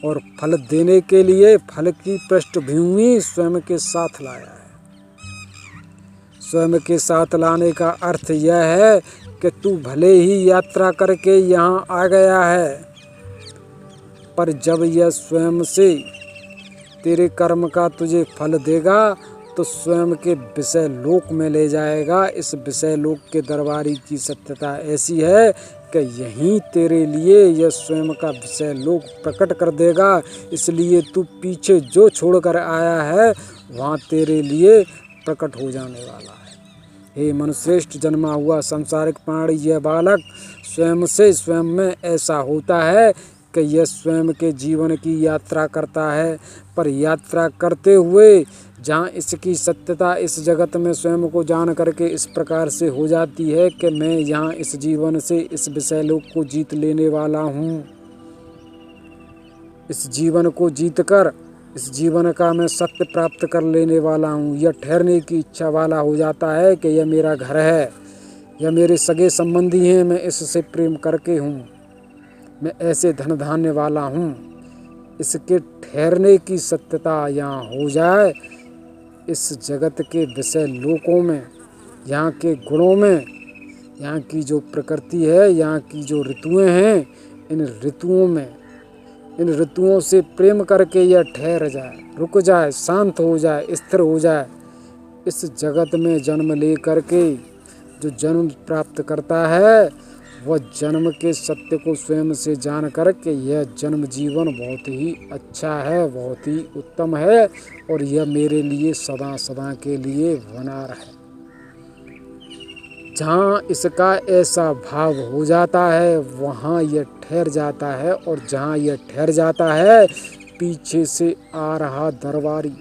और फल देने के लिए फल की पृष्ठभूमि स्वयं के साथ लाया है। स्वयं के साथ लाने का अर्थ यह है कि तू भले ही यात्रा करके यहाँ आ गया है, पर जब यह स्वयं से तेरे कर्म का तुझे फल देगा तो स्वयं के विषय लोक में ले जाएगा। इस विषय लोक के दरबारी की सत्यता ऐसी है कि यहीं तेरे लिए यह स्वयं का विषय लोक प्रकट कर देगा। इसलिए तू पीछे जो छोड़कर आया है वहाँ तेरे लिए प्रकट हो जाने वाला है। हे मनुश्रेष्ठ, जन्मा हुआ संसारिक प्राणी यह बालक स्वयं से स्वयं में ऐसा होता है कि यह स्वयं के जीवन की यात्रा करता है, पर यात्रा करते हुए जहाँ इसकी सत्यता इस जगत में स्वयं को जान करके इस प्रकार से हो जाती है कि मैं यहाँ इस जीवन से इस विषय लोक को जीत लेने वाला हूँ, इस जीवन को जीतकर इस जीवन का मैं सत्य प्राप्त कर लेने वाला हूँ। यह ठहरने की इच्छा वाला हो जाता है कि यह मेरा घर है, यह मेरे सगे संबंधी हैं, मैं इससे प्रेम करके हूँ, मैं ऐसे धन धान्य वाला हूँ। इसके ठहरने की सत्यता यहाँ हो जाए, इस जगत के विषय लोकों में, यहाँ के गुणों में, यहाँ की जो प्रकृति है, यहाँ की जो ऋतुएं हैं, इन ऋतुओं में, इन ऋतुओं से प्रेम करके यह ठहर जाए, रुक जाए, शांत हो जाए, स्थिर हो जाए। इस जगत में जन्म ले करके जो जन्म प्राप्त करता है वह जन्म के सत्य को स्वयं से जान करके यह जन्म जीवन बहुत ही अच्छा है, बहुत ही उत्तम है और यह मेरे लिए सदा सदा के लिए बना रहे। जहाँ इसका ऐसा भाव हो जाता है वहाँ यह ठहर जाता है, और जहाँ यह ठहर जाता है पीछे से आ रहा दरबारी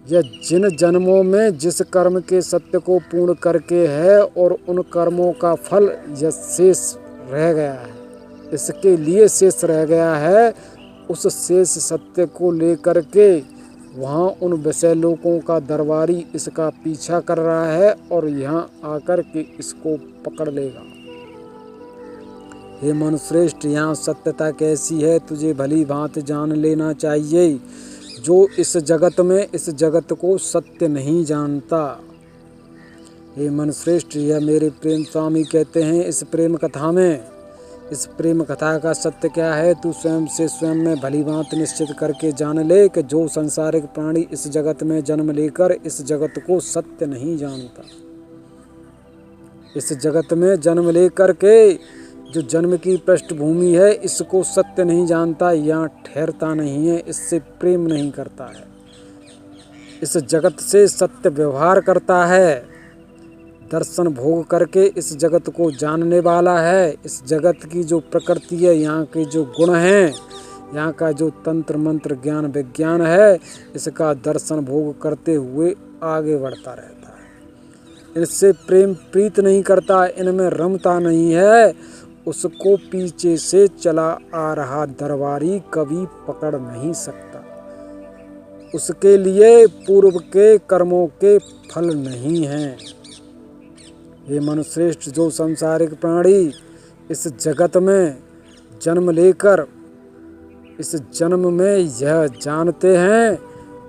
यह जिन जन्मों में जिस कर्म के सत्य को पूर्ण करके है और उन कर्मों का फल यह शेष रह गया है, इसके लिए शेष रह गया है, उस शेष सत्य को लेकर के वहाँ उन विषय लोकों का दरबारी इसका पीछा कर रहा है और यहाँ आकर के इसको पकड़ लेगा। हे मनुश्रेष्ठ, यहाँ सत्यता कैसी है तुझे भली भांति जान लेना चाहिए। जो इस जगत को सत्य नहीं जानता। हे मनुश्रेष्ठ, यह मेरे प्रेम स्वामी कहते हैं इस प्रेम कथा में। इस प्रेम कथा का सत्य क्या है तू स्वयं से स्वयं में भली भांति निश्चित करके जान ले कि जो संसारिक प्राणी इस जगत में जन्म लेकर इस जगत को सत्य नहीं जानता। इस जगत में जन्म लेकर के जो जन्म की पृष्ठभूमि है इसको सत्य नहीं जानता, यहाँ ठहरता नहीं है, इससे प्रेम नहीं करता है, इस जगत से सत्य व्यवहार करता है, दर्शन भोग करके इस जगत को जानने वाला है। इस जगत की जो प्रकृति है, यहाँ के जो गुण हैं, यहाँ का जो तंत्र मंत्र ज्ञान विज्ञान है, इसका दर्शन भोग करते हुए आगे बढ़ता रहता है। इनसे प्रेम प्रीत नहीं करता, इनमें रमता नहीं है, उसको पीछे से चला आ रहा दरबारी कभी पकड़ नहीं सकता। उसके लिए पूर्व के कर्मों के फल नहीं हैं। हे मनुश्रेष्ठ, जो सांसारिक प्राणी इस जगत में जन्म लेकर इस जन्म में यह जानते हैं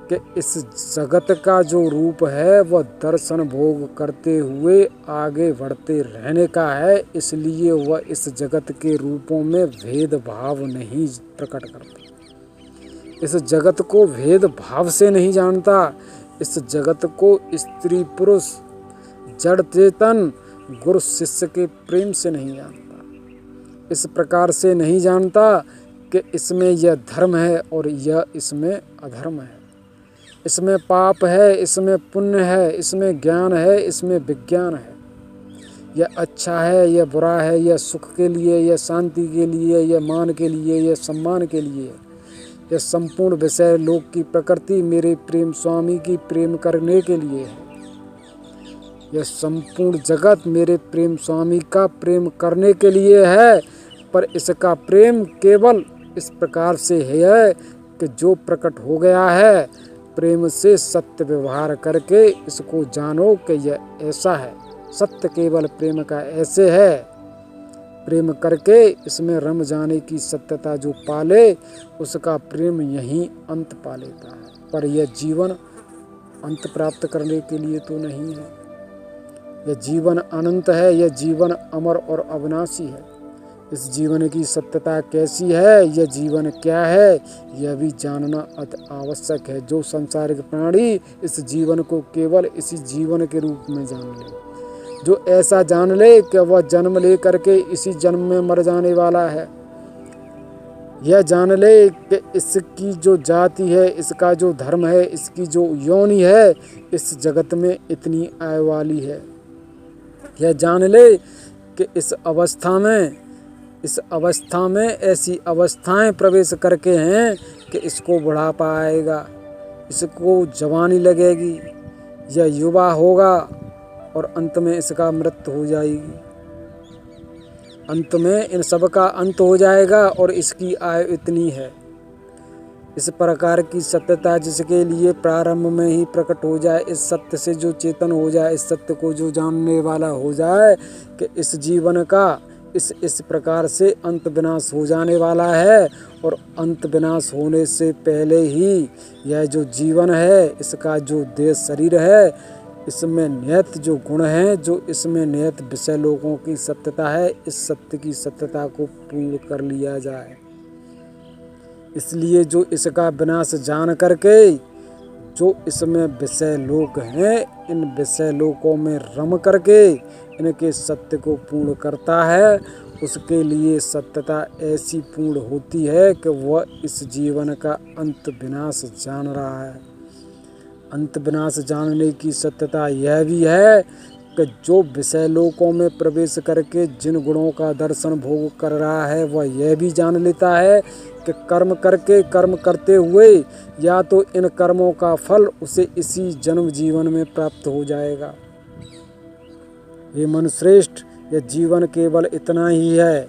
कि इस जगत का जो रूप है वह दर्शन भोग करते हुए आगे बढ़ते रहने का है, इसलिए वह इस जगत के रूपों में भेदभाव नहीं प्रकट करता। इस जगत को भेदभाव से नहीं जानता। इस जगत को स्त्री पुरुष जड़ चेतन गुरु शिष्य के प्रेम से नहीं जानता। इस प्रकार से नहीं जानता कि इसमें यह धर्म है और यह इसमें अधर्म है, इसमें पाप है, इसमें पुण्य है, इसमें ज्ञान है, इसमें विज्ञान है, यह अच्छा है, यह बुरा है, यह सुख के लिए, यह शांति के लिए, यह मान के लिए, यह सम्मान के लिए। यह संपूर्ण विषय लोक की प्रकृति मेरे प्रेम स्वामी की प्रेम करने के लिए है। यह संपूर्ण जगत मेरे प्रेम स्वामी का प्रेम करने के लिए है, पर इसका प्रेम केवल इस प्रकार से है कि जो प्रकट हो गया है, प्रेम से सत्य व्यवहार करके इसको जानो कि यह ऐसा है। सत्य केवल प्रेम का ऐसे है। प्रेम करके इसमें रम जाने की सत्यता जो पाले, उसका प्रेम यहीं अंत पा लेता है। पर यह जीवन अंत प्राप्त करने के लिए तो नहीं है। यह जीवन अनंत है, यह जीवन अमर और अविनाशी है। इस जीवन की सत्यता कैसी है, यह जीवन क्या है, यह भी जानना अति आवश्यक है। जो सांसारिक प्राणी इस जीवन को केवल इसी जीवन के रूप में जान ले, जो ऐसा जान ले कि वह जन्म ले करके इसी जन्म में मर जाने वाला है, यह जान ले कि इसकी जो जाति है, इसका जो धर्म है, इसकी जो योनि है, इस जगत में इतनी आय वाली है। यह जान ले कि इस अवस्था में ऐसी अवस्थाएं प्रवेश करके हैं कि इसको बुढ़ापा आएगा, इसको जवानी लगेगी, यह युवा होगा और अंत में इसका मृत्यु हो जाएगी। अंत में इन सब का अंत हो जाएगा और इसकी आयु इतनी है। इस प्रकार की सत्यता जिसके लिए प्रारंभ में ही प्रकट हो जाए, इस सत्य से जो चेतन हो जाए, इस सत्य को जो जानने वाला हो जाए कि इस जीवन का इस प्रकार से अंत विनाश हो जाने वाला है, और अंत विनाश होने से पहले ही यह जो जीवन है, इसका जो देह शरीर है, इसमें नियत जो गुण हैं, जो इसमें नियत विषय लोगों की सत्यता है, इस सत्य की सत्यता को पूर्ण कर लिया जाए। इसलिए जो इसका विनाश जान करके जो इसमें विषय लोक हैं, इन विषय लोकों में रम करके इनके सत्य को पूर्ण करता है, उसके लिए सत्यता ऐसी पूर्ण होती है कि वह इस जीवन का अंत विनाश जान रहा है। अंत विनाश जानने की सत्यता यह भी है कि जो विषय लोकों में प्रवेश करके जिन गुणों का दर्शन भोग कर रहा है, वह यह भी जान लेता है कि कर्म करके कर्म करते हुए या तो इन कर्मों का फल उसे इसी जन्म जीवन में प्राप्त हो जाएगा। ये मनुश्रेष्ठ, यह जीवन केवल इतना ही है,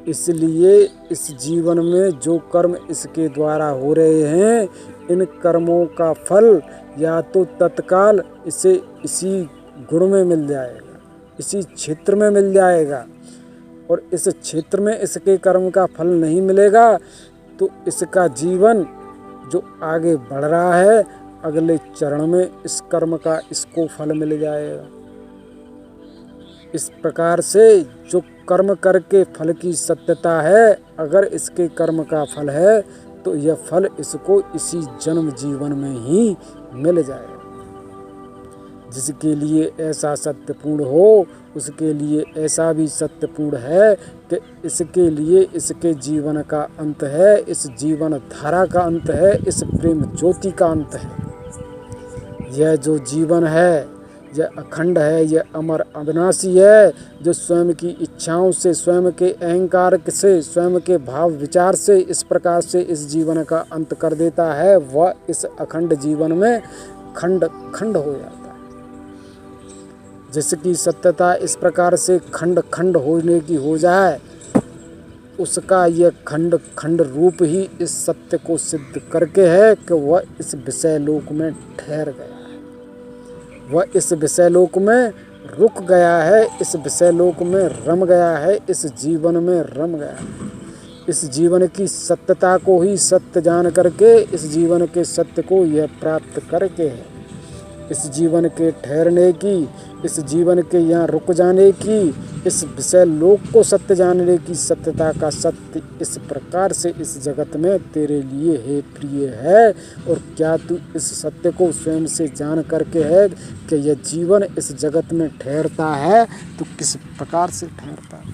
इसलिए इस जीवन में जो कर्म इसके द्वारा हो रहे हैं, इन कर्मों का फल या तो तत्काल इसे इसी गुण में मिल जाएगा, इसी क्षेत्र में मिल जाएगा, और इस क्षेत्र में इसके कर्म का फल नहीं मिलेगा तो इसका जीवन जो आगे बढ़ रहा है अगले चरण में इस कर्म का इसको फल मिल जाएगा। इस प्रकार से जो कर्म करके फल की सत्यता है, अगर इसके कर्म का फल है तो यह फल इसको इसी जन्म जीवन में ही मिल जाएगा। जिसके लिए ऐसा सत्यपूर्ण हो उसके लिए ऐसा भी सत्यपूर्ण है कि इसके लिए इसके जीवन का अंत है, इस जीवन धारा का अंत है, इस प्रेम ज्योति का अंत है। यह जो जीवन है यह अखंड है, यह अमर अविनाशी है। जो स्वयं की इच्छाओं से, स्वयं के अहंकार से, स्वयं के भाव विचार से इस प्रकार से इस जीवन का अंत कर देता है, वह इस अखंड जीवन में खंड खंड हो जाता है। जिसकी सत्यता इस प्रकार से खंड खंड होने की हो जाए, उसका यह खंड खंड रूप ही इस सत्य को सिद्ध करके है कि वह इस विषय लोक में ठहर गया है, वह इस विषय लोक में रुक गया है, इस विषय लोक में रम गया है, इस जीवन में रम गया है। इस जीवन की सत्यता को ही सत्य जान करके इस जीवन के सत्य को यह प्राप्त करके है, इस जीवन के ठहरने की, इस जीवन के यहाँ रुक जाने की, इस विषय लोक को सत्य जानने की सत्यता का सत्य इस प्रकार से इस जगत में तेरे लिए हे प्रिय है। और क्या तू इस सत्य को स्वयं से जान करके है कि यह जीवन इस जगत में ठहरता है तो किस प्रकार से ठहरता है?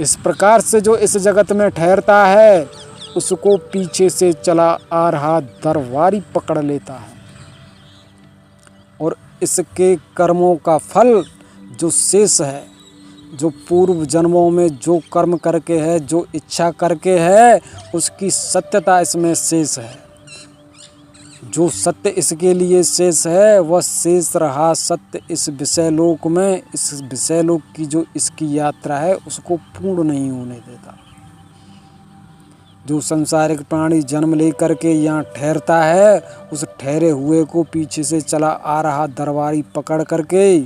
इस प्रकार से जो इस जगत में ठहरता है उसको पीछे से चला आ रहा दरबारी पकड़ लेता है और इसके कर्मों का फल जो शेष है, जो पूर्व जन्मों में जो कर्म करके है, जो इच्छा करके है, उसकी सत्यता इसमें शेष है। जो सत्य इसके लिए शेष है वह शेष रहा सत्य इस विषय लोक में, इस विषय लोक की जो इसकी यात्रा है उसको पूर्ण नहीं होने देता। जो संसारिक प्राणी जन्म लेकर के यहाँ ठहरता है, उस ठहरे हुए को पीछे से चला आ रहा दरबारी पकड़ करके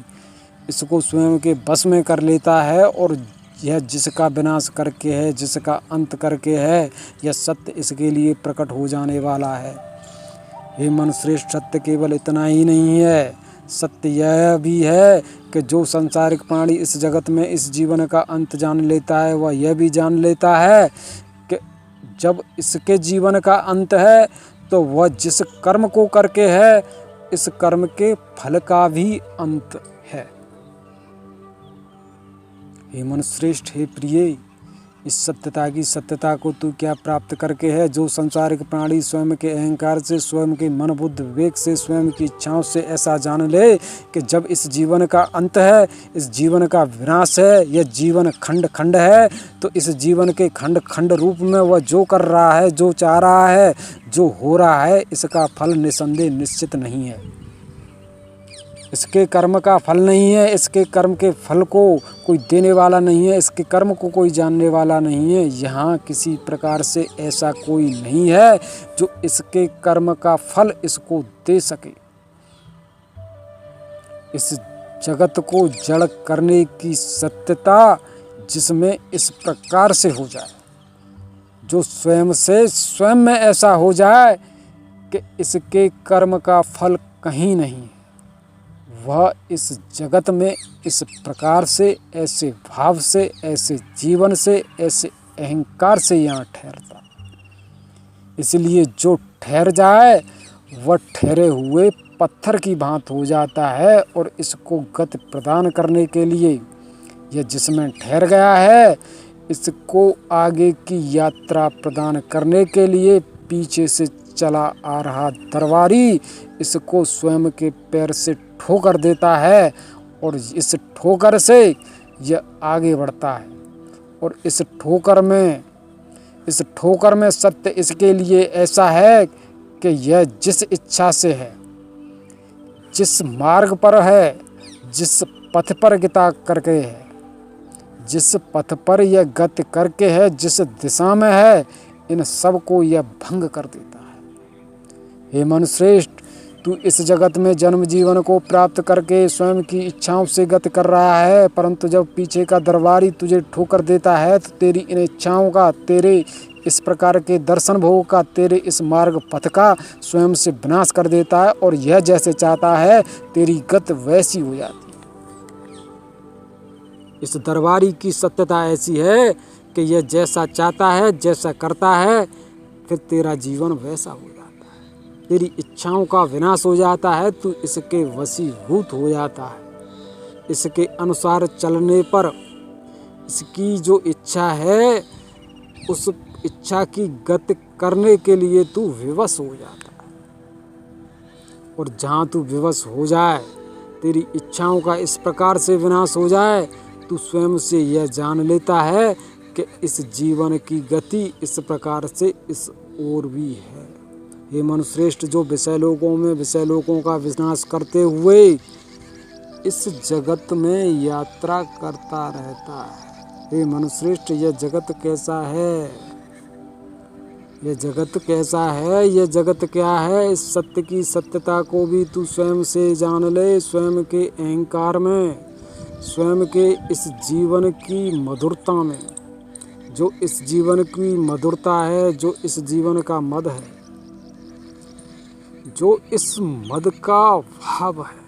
इसको स्वयं के बस में कर लेता है और यह जिसका विनाश करके है, जिसका अंत करके है, यह सत्य इसके लिए प्रकट हो जाने वाला है। हे मनुश्रेष्ठ, सत्य केवल इतना ही नहीं है, सत्य यह भी है कि जो संसारिक प्राणी इस जगत में इस जीवन का अंत जान लेता है वह यह भी जान लेता है कि जब इसके जीवन का अंत है तो वह जिस कर्म को करके है इस कर्म के फल का भी अंत है। हे मनुश्रेष्ठ, हे प्रिय, इस सत्यता की सत्यता को तू क्या प्राप्त करके है? जो संसारिक प्राणी स्वयं के अहंकार से, स्वयं के मन बुद्धि विवेक से, स्वयं की इच्छाओं से ऐसा जान ले कि जब इस जीवन का अंत है, इस जीवन का विनाश है, यह जीवन खंड खंड है, तो इस जीवन के खंड खंड रूप में वह जो कर रहा है, जो चाह रहा है, जो हो रहा है, इसका फल निसंदेह निश्चित नहीं है। इसके कर्म का फल नहीं है, इसके कर्म के फल को कोई देने वाला नहीं है, इसके कर्म को कोई जानने वाला नहीं है। यहाँ किसी प्रकार से ऐसा कोई नहीं है जो इसके कर्म का फल इसको दे सके। इस जगत को जड़ करने की सत्यता जिसमें इस प्रकार से हो जाए, जो स्वयं से स्वयं में ऐसा हो जाए कि इसके कर्म का फल कहीं नहीं, वह इस जगत में इस प्रकार से, ऐसे भाव से, ऐसे जीवन से, ऐसे अहंकार से यहाँ ठहरता। इसलिए जो ठहर जाए वह ठहरे हुए पत्थर की भांति हो जाता है और इसको गति प्रदान करने के लिए, यह जिसमें ठहर गया है इसको आगे की यात्रा प्रदान करने के लिए पीछे से चला आ रहा दरबारी इसको स्वयं के पैर से ठोकर देता है और इस ठोकर से यह आगे बढ़ता है। और इस ठोकर में सत्य इसके लिए ऐसा है कि यह जिस इच्छा से है, जिस मार्ग पर है, जिस पथ पर गति करके है, जिस पथ पर यह गति करके है, जिस दिशा में है, इन सब को यह भंग कर देता है। हे मनुश्रेष्ठ, तू इस जगत में जन्म जीवन को प्राप्त करके स्वयं की इच्छाओं से गत कर रहा है, परंतु जब पीछे का दरबारी तुझे ठोकर देता है तो तेरी इन इच्छाओं का, तेरे इस प्रकार के दर्शन भोग का, तेरे इस मार्ग पथ का स्वयं से विनाश कर देता है और यह जैसे चाहता है तेरी गत वैसी हो जाती है। इस दरबारी की सत्यता ऐसी है कि यह जैसा चाहता है, जैसा करता है, फिर तेरा जीवन वैसा हो जाता है। तेरी इच्छाओं का विनाश हो जाता है, तू इसके वशीभूत हो जाता है। इसके अनुसार चलने पर इसकी जो इच्छा है उस इच्छा की गति करने के लिए तू विवश हो जाता है। और जहाँ तू विवश हो जाए, तेरी इच्छाओं का इस प्रकार से विनाश हो जाए, तू स्वयं से यह जान लेता है कि इस जीवन की गति इस प्रकार से इस ओर भी है। हे मनुश्रेष्ठ, जो विषय लोकों में विषय लोकों का विनाश करते हुए इस जगत में यात्रा करता रहता है। हे मनुश्रेष्ठ, यह जगत कैसा है? यह जगत कैसा है? यह जगत क्या है? इस सत्य की सत्यता को भी तू स्वयं से जान ले। स्वयं के अहंकार में, स्वयं के इस जीवन की मधुरता में, जो इस जीवन की मधुरता है, जो इस जीवन का मद है, जो इस मद का भाव है।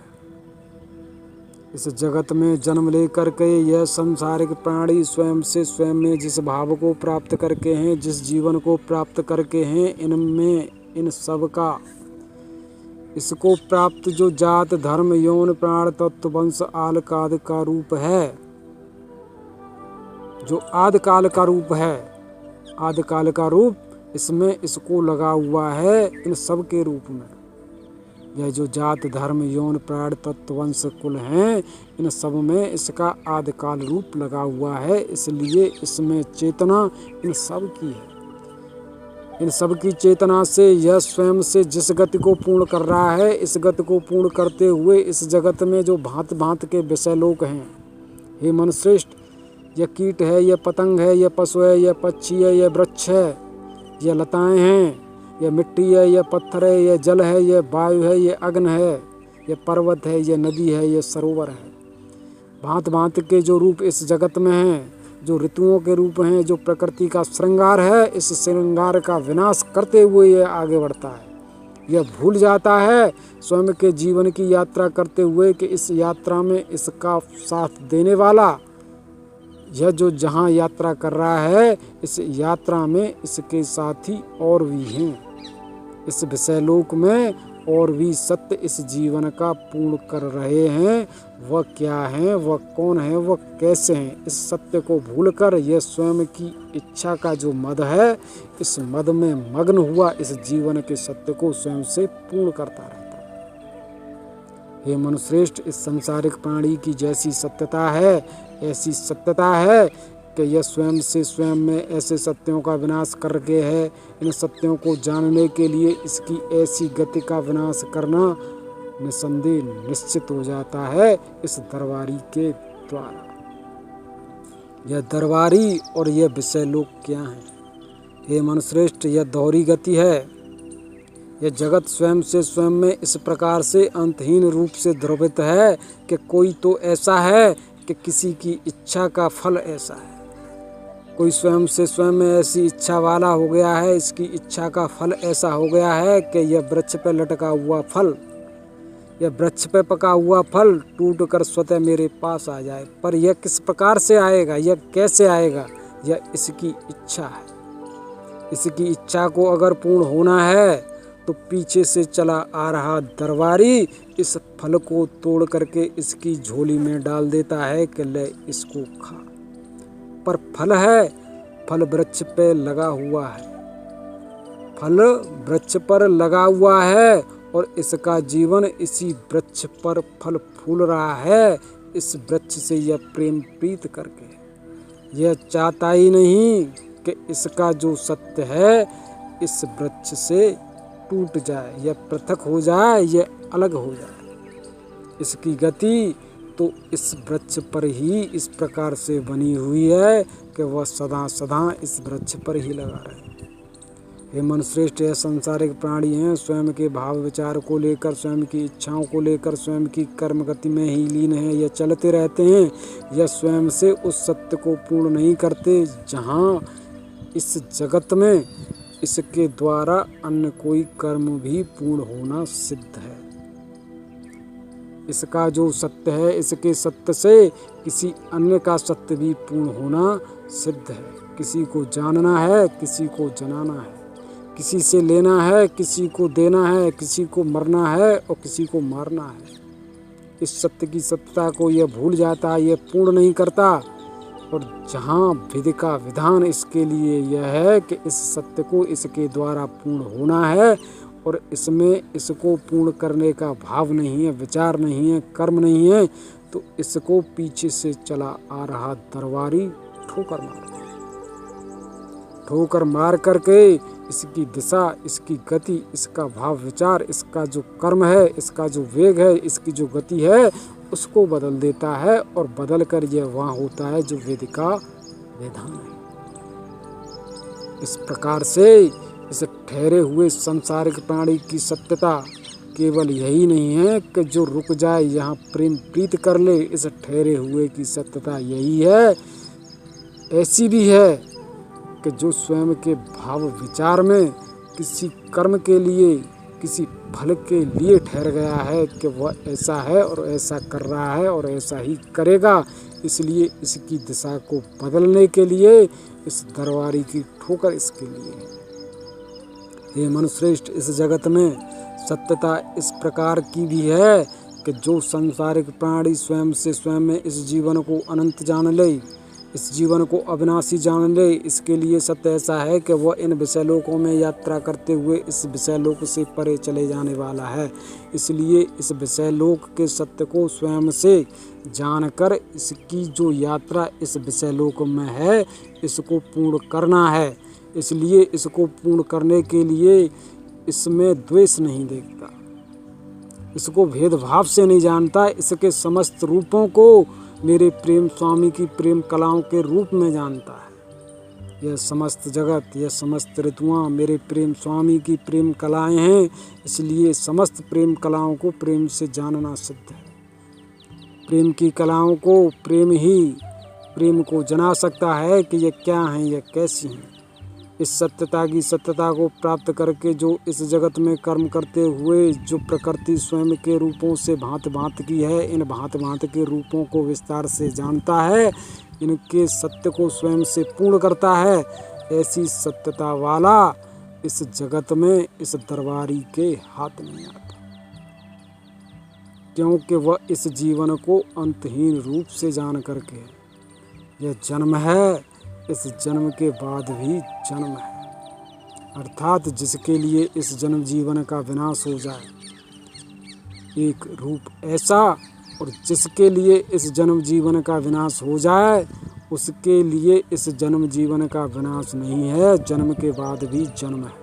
इस जगत में जन्म लेकर के यह संसारिक प्राणी स्वयं से स्वयं में जिस भाव को प्राप्त करके हैं, जिस जीवन को प्राप्त करके हैं, इनमें इन सब का इसको प्राप्त जो जात धर्म यौन प्राण तत्व वंश आल काल का रूप है, जो आदि काल का रूप है, आदि काल का रूप इसमें इसको लगा हुआ है। इन सब के रूप में यह जो जात धर्म यौन प्राण तत्व वंश कुल हैं, इन सब में इसका आदिकाल रूप लगा हुआ है। इसलिए इसमें चेतना इन सब की है। इन सब की चेतना से यह स्वयं से जिस गति को पूर्ण कर रहा है, इस गति को पूर्ण करते हुए इस जगत में जो भांत भांत के विषय लोक हैं, हे मनुश्रेष्ठ, यह कीट है, यह पतंग है, यह पशु है, यह पक्षी है, यह वृक्ष है, यह लताएं हैं, यह मिट्टी है, यह पत्थर है, यह जल है, यह वायु है, यह अग्नि है, यह पर्वत है, यह नदी है, यह सरोवर है। भांत भांत के जो रूप इस जगत में हैं, जो ऋतुओं के रूप हैं, जो प्रकृति का श्रृंगार है, इस श्रृंगार का विनाश करते हुए यह आगे बढ़ता है। यह भूल जाता है स्वयं के जीवन की यात्रा करते हुए कि इस यात्रा में इसका साथ देने वाला, यह जो जहाँ यात्रा कर रहा है, इस यात्रा में इसके साथी और भी हैं। इस विषय लोक में और भी सत्य इस जीवन का पूर्ण कर रहे हैं। वह क्या हैं, वह कौन है, वह कैसे हैं, इस सत्य को भूलकर यह स्वयं की इच्छा का जो मद है, इस मद में मग्न हुआ इस जीवन के सत्य को स्वयं से पूर्ण करता रहता है। हे मनुश्रेष्ठ, इस संसारिक प्राणी की जैसी सत्यता है, ऐसी सत्यता है कि यह स्वयं से स्वयं में ऐसे सत्यों का विनाश करके है। इन सत्यों को जानने के लिए इसकी ऐसी गति का विनाश करना निसंदेह निश्चित हो जाता है इस दरबारी के द्वारा। यह दरबारी और यह विषय लोक क्या है? हे मनुश्रेष्ठ, यह दोहरी गति है। यह जगत स्वयं से स्वयं में इस प्रकार से अंतहीन रूप से द्रवित है कि कोई तो ऐसा है कि किसी की इच्छा का फल ऐसा है। कोई स्वयं से स्वयं में ऐसी इच्छा वाला हो गया है, इसकी इच्छा का फल ऐसा हो गया है कि यह वृक्ष पे लटका हुआ फल, यह वृक्ष पे पका हुआ फल टूट कर स्वतः मेरे पास आ जाए। पर यह किस प्रकार से आएगा, यह कैसे आएगा? यह इसकी इच्छा है। इसकी इच्छा को अगर पूर्ण होना है तो पीछे से चला आ रहा दरबारी इस फल को तोड़ करके इसकी झोली में डाल देता है कि ले इसको खा। पर फल है, फल वृक्ष पे लगा हुआ है, फल वृक्ष पर लगा हुआ है और इसका जीवन इसी वृक्ष पर फल फूल रहा है। इस वृक्ष से यह प्रेम प्रीत करके यह चाहता ही नहीं कि इसका जो सत्य है इस वृक्ष से टूट जाए, यह पृथक हो जाए, यह अलग हो जाए। इसकी गति तो इस वृक्ष पर ही इस प्रकार से बनी हुई है कि वह सदा सदा इस वृक्ष पर ही लगा रहे। हे मनुश्रेष्ठ, यह संसारिक प्राणी हैं, स्वयं के भाव विचार को लेकर, स्वयं की इच्छाओं को लेकर, स्वयं की कर्म गति में ही लीन हैं। यह चलते रहते हैं, यह स्वयं से उस सत्य को पूर्ण नहीं करते जहाँ इस जगत में इसके द्वारा अन्य कोई कर्म भी पूर्ण होना सिद्ध है। इसका जो सत्य है, इसके सत्य से किसी अन्य का सत्य भी पूर्ण होना सिद्ध है। किसी को जानना है, किसी को जनाना है, किसी से लेना है, किसी को देना है, किसी को मरना है और किसी को मारना है। इस सत्य की सत्यता को यह भूल जाता है, यह पूर्ण नहीं करता। और जहाँ विधि का विधान इसके लिए यह है कि इस सत्य को इसके द्वारा पूर्ण होना है और इसमें इसको पूर्ण करने का भाव नहीं है, विचार नहीं है, कर्म नहीं है, तो इसको पीछे से चला आ रहा दरबारी ठोकर मार करके इसकी दिशा, इसकी गति, इसका भाव विचार, इसका जो कर्म है, इसका जो वेग है, इसकी जो गति है, उसको बदल देता है और बदल कर यह वहाँ होता है जो वेद का विधान है। इस प्रकार से इस ठहरे हुए सांसारिक प्राणी की सत्यता केवल यही नहीं है कि जो रुक जाए यहाँ प्रेम प्रीत कर ले। इस ठहरे हुए की सत्यता यही है, ऐसी भी है कि जो स्वयं के भाव विचार में किसी कर्म के लिए, किसी फल के लिए ठहर गया है कि वह ऐसा है और ऐसा कर रहा है और ऐसा ही करेगा, इसलिए इसकी दिशा को बदलने के लिए इस दरबारी की ठोकर इसके लिए। हे मनुश्रेष्ठ, इस जगत में सत्यता इस प्रकार की भी है कि जो सांसारिक प्राणी स्वयं से स्वयं में इस जीवन को अनंत जान ले, इस जीवन को अविनाशी जान ले, इसके लिए सत्य ऐसा है कि वह इन विषयलोकों में यात्रा करते हुए इस विषयलोक से परे चले जाने वाला है। इसलिए इस विषयलोक के सत्य को स्वयं से जानकर इसकी जो यात्रा इस विषयलोक में है, इसको पूर्ण करना है। इसलिए इसको पूर्ण करने के लिए इसमें द्वेष नहीं देखता, इसको भेदभाव से नहीं जानता, इसके समस्त रूपों को मेरे प्रेम स्वामी की प्रेम कलाओं के रूप में जानता है। यह समस्त जगत, यह समस्त ऋतुआं मेरे प्रेम स्वामी की प्रेम कलाएं हैं, इसलिए समस्त प्रेम कलाओं को प्रेम से जानना सिद्ध है। प्रेम की कलाओं को प्रेम ही प्रेम को जना सकता है कि यह क्या हैं, यह कैसी हैं। इस सत्यता की सत्यता को प्राप्त करके जो इस जगत में कर्म करते हुए जो प्रकृति स्वयं के रूपों से भांत भांत की है, इन भांत भांत के रूपों को विस्तार से जानता है, इनके सत्य को स्वयं से पूर्ण करता है, ऐसी सत्यता वाला इस जगत में इस दरबारी के हाथ नहीं आता, क्योंकि वह इस जीवन को अंतहीन रूप से जान करके यह जन्म है, इस जन्म के बाद भी जन्म है, अर्थात जिसके लिए इस जन्म जीवन का विनाश हो जाए, एक रूप ऐसा, और जिसके लिए इस जन्म जीवन का विनाश हो जाए, उसके लिए इस जन्म जीवन का विनाश नहीं है, जन्म के बाद भी जन्म है,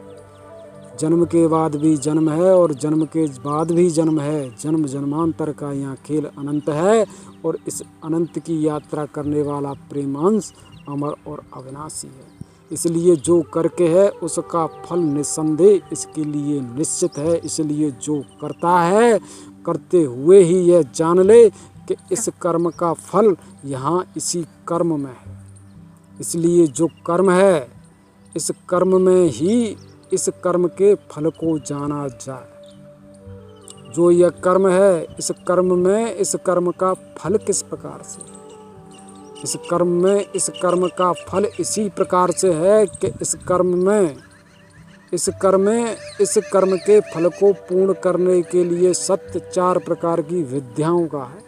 जन्म के बाद भी जन्म है और जन्म के बाद भी जन्म है। जन्म जन्मांतर का यहाँ खेल अनंत है और इस अनंत की यात्रा करने वाला प्रेम अंश अमर और अविनाशी है। इसलिए जो करके है उसका फल निस्संदेह इसके लिए निश्चित है। इसलिए जो करता है, करते हुए ही यह जान ले कि इस कर्म का फल यहाँ इसी कर्म में है। इसलिए जो कर्म है, इस कर्म में ही इस कर्म के फल को जाना जाए। जो यह कर्म है, इस कर्म में इस कर्म का फल किस प्रकार से, इस कर्म में इस कर्म का फल इसी प्रकार से है कि इस कर्म के फल को पूर्ण करने के लिए सत्य 4 प्रकार की विद्याओं का है।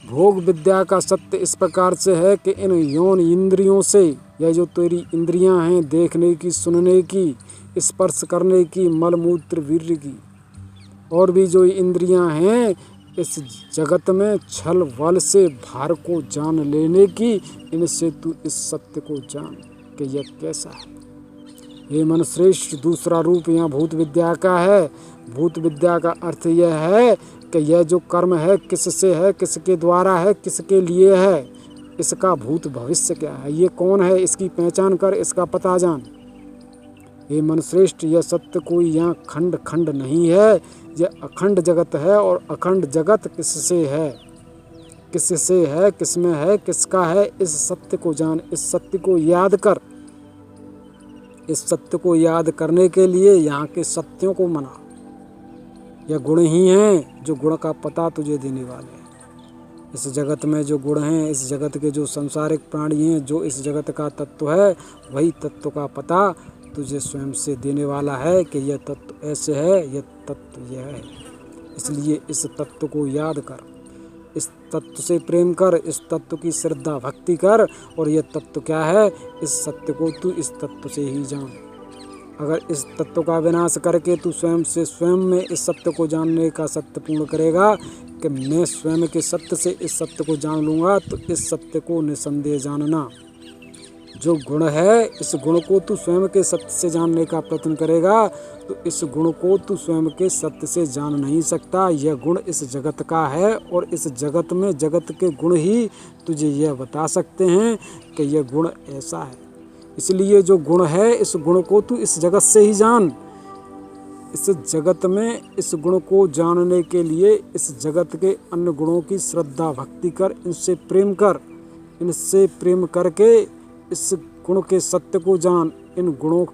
भोग विद्या का सत्य इस प्रकार से है कि इन यौन इंद्रियों से, यह जो तेरी इंद्रियां हैं, देखने की, सुनने की, स्पर्श करने की, मल मूत्र वीर्य की, और भी जो इंद्रियां हैं, इस जगत में छल बल से भार को जान लेने की, इनसे तू इस सत्य को जान कि यह कैसा है। हे मनुश्रेष्ठ, दूसरा रूप यहाँ भूत विद्या का है। भूत विद्या का अर्थ यह है कि यह जो कर्म है किससे है, किसके द्वारा है, किसके लिए है, इसका भूत भविष्य क्या है, ये कौन है, इसकी पहचान कर, इसका पता जान। हे मनुश्रेष्ठ, यह सत्य कोई यहाँ खंड खंड नहीं है, यह अखंड जगत है। और अखंड जगत किससे है, किससे है, किसमें है, किसका है, इस सत्य को जान, इस सत्य को याद कर। इस सत्य को याद करने के लिए यहाँ के सत्यों को मना। यह गुण ही हैं जो गुण का पता तुझे देने वाले हैं। इस जगत में जो गुण हैं, इस जगत के जो सांसारिक प्राणी हैं, जो इस जगत का तत्व है, वही तत्व का पता तुझे स्वयं से देने वाला है कि यह तत्व ऐसे है, यह तत्व यह है। इसलिए इस तत्व को याद कर, इस तत्व से प्रेम कर, इस तत्व की श्रद्धा भक्ति कर। और यह तत्व क्या है, इस सत्य को तू इस तत्व से ही जान। अगर इस तत्व का विनाश करके तू स्वयं से स्वयं में इस सत्य को जानने का सत्य पूर्ण करेगा कि मैं स्वयं के सत्य से इस सत्य को जान लूँगा, तो इस सत्य को निसंदेह जानना। जो गुण है, इस गुण को तू स्वयं के सत्य से जानने का प्रयत्न करेगा, तो इस गुण को तू स्वयं के सत्य से जान नहीं सकता। यह गुण इस जगत का है और इस जगत में जगत के गुण ही तुझे यह बता सकते हैं कि यह गुण ऐसा है। इसलिए जो गुण है, इस गुण को तू इस जगत से ही जान। इस जगत में इस गुण को जानने के लिए इस जगत के अन्य गुणों की श्रद्धा भक्ति कर, इनसे प्रेम कर। इनसे प्रेम करके इस गुण के सत्य को जान, इन गुणों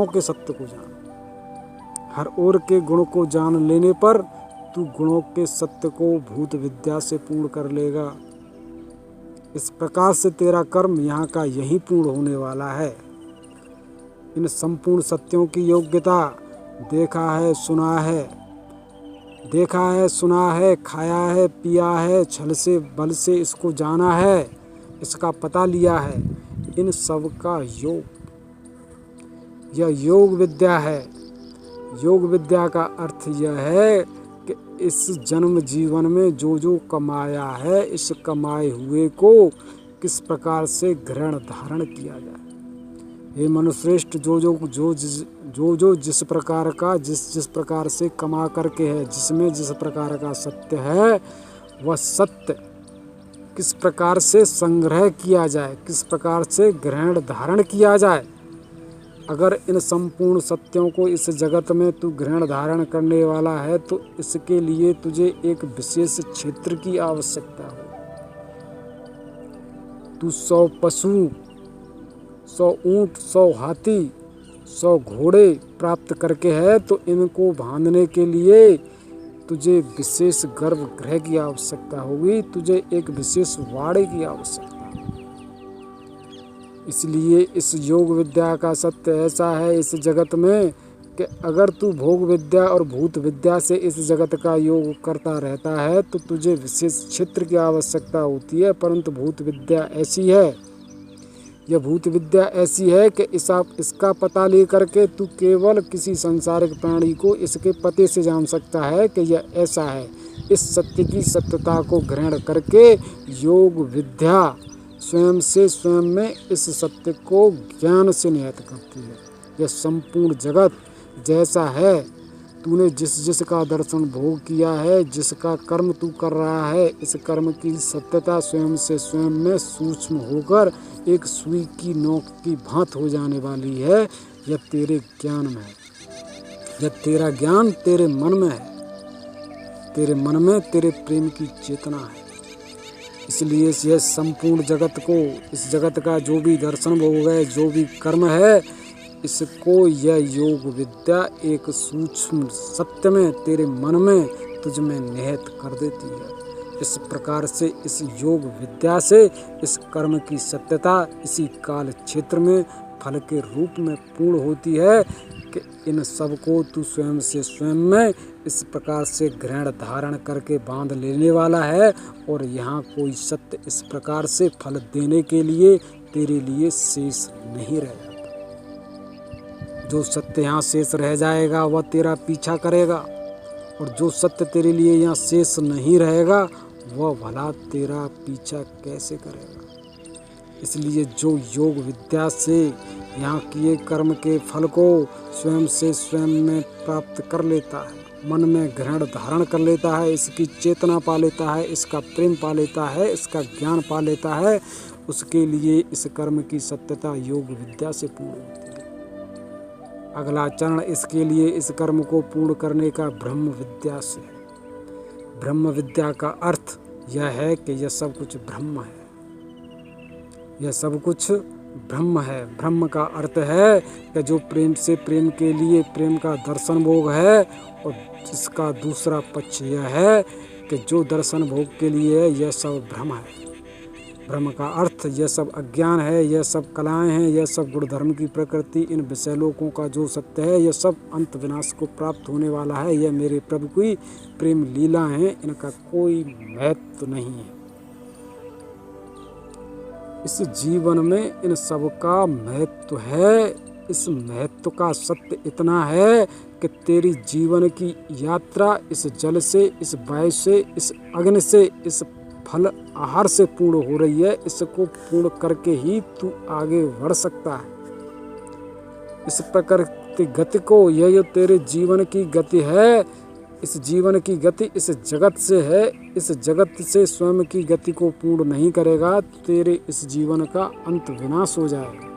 के सत्य को जान। हर ओर के गुण को जान लेने पर तू गुणों के सत्य को भूत विद्या से पूर्ण कर लेगा। इस प्रकार से तेरा कर्म यहाँ का यही पूर्ण होने वाला है। इन संपूर्ण सत्यों की योग्यता देखा है, सुना है, खाया है, पिया है, छल से बल से इसको जाना है, इसका पता लिया है। इन सब का योग, यह योग विद्या है। योग विद्या का अर्थ यह है कि इस जन्म जीवन में जो जो कमाया है, इस कमाए हुए को किस प्रकार से ग्रहण धारण किया जाए। हे मनुश्रेष्ठ, जो जिस प्रकार का जिस प्रकार से कमा करके है, जिसमें जिस प्रकार का सत्य है, वह सत्य किस प्रकार से संग्रह किया जाए, किस प्रकार से ग्रहण धारण किया जाए। अगर इन संपूर्ण सत्यों को इस जगत में तू ग्रहण धारण करने वाला है, तो इसके लिए तुझे एक विशेष क्षेत्र की आवश्यकता हो। तू 100 पशु, 100 ऊंट, 100 हाथी, 100 घोड़े प्राप्त करके है, तो इनको बांधने के लिए तुझे विशेष गर्भगृह की आवश्यकता होगी, तुझे एक विशेष वाड़े की आवश्यकता होगी। इसलिए इस योग विद्या का सत्य ऐसा है इस जगत में कि अगर तू भोग विद्या और भूत विद्या से इस जगत का योग करता रहता है, तो तुझे विशेष क्षेत्र की आवश्यकता होती है। परंतु भूत विद्या ऐसी है, यह भूत विद्या ऐसी है कि इसका पता लेकर के तू केवल किसी सांसारिक प्राणी को इसके पते से जान सकता है कि यह ऐसा है। इस सत्य की सत्यता को ग्रहण करके योग विद्या स्वयं से स्वयं में इस सत्य को ज्ञान से नियत करती है। यह संपूर्ण जगत जैसा है, तूने जिस का दर्शन भोग किया है, जिसका कर्म तू कर रहा है, इस कर्म की सत्यता स्वयं से स्वयं में सूक्ष्म होकर एक सुई की नोक की भांत हो जाने वाली है। यह तेरे ज्ञान में है, यह तेरा ज्ञान तेरे मन में है, तेरे मन में तेरे प्रेम की चेतना है। इसलिए यह संपूर्ण जगत को, इस जगत का जो भी दर्शन भोग है, जो भी कर्म है, इसको यह योग विद्या एक सूक्ष्म सत्य में तेरे मन में तुझ में निहित कर देती है। इस प्रकार से इस योग विद्या से इस कर्म की सत्यता इसी काल क्षेत्र में फल के रूप में पूर्ण होती है कि इन सब को तू स्वयं से स्वयं में इस प्रकार से ग्रहण धारण करके बांध लेने वाला है। और यहाँ कोई सत्य इस प्रकार से फल देने के लिए तेरे लिए शेष नहीं रह जाता। जो सत्य यहाँ शेष रह जाएगा वह तेरा पीछा करेगा, और जो सत्य तेरे लिए यहाँ शेष नहीं रहेगा वह भला तेरा पीछा कैसे करेगा। इसलिए जो योग विद्या से यहाँ किए कर्म के फल को स्वयं से स्वयं में प्राप्त कर लेता है, मन में ग्रहण धारण कर लेता है, इसकी चेतना पा लेता है, इसका प्रेम पा लेता है, इसका ज्ञान पा लेता है, उसके लिए इस कर्म की सत्यता योग विद्या से पूर्ण होती है। अगला चरण इसके लिए इस कर्म को पूर्ण करने का ब्रह्म विद्या से। ब्रह्म विद्या का अर्थ यह है कि यह सब कुछ ब्रह्म है, यह सब कुछ ब्रह्म है। ब्रह्म का अर्थ है कि जो प्रेम से प्रेम के लिए प्रेम का दर्शन भोग है, और इसका दूसरा पक्ष यह है कि जो दर्शन भोग के लिए है यह सब भ्रम है। ब्रह्म का अर्थ यह सब अज्ञान है, यह सब कलाएं हैं, यह सब गुणधर्म की प्रकृति, इन विषय लोकों का जो सत्य है, यह सब अंत विनाश को प्राप्त होने वाला है। यह मेरे प्रभु की प्रेम लीला है, इनका कोई महत्व नहीं है। इस जीवन में इन सब का महत्व है। इस महत्व का सत्य इतना है कि तेरी जीवन की यात्रा इस जल से, इस वायु से, इस अग्नि से, इस फल आहार से पूर्ण हो रही है। इसको पूर्ण करके ही तू आगे बढ़ सकता है। इस प्रकृति गति को, यह जो तेरे जीवन की गति है, इस जीवन की गति इस जगत से है। इस जगत से स्वयं की गति को पूर्ण नहीं करेगा तो तेरे इस जीवन का अंत विनाश हो जाएगा।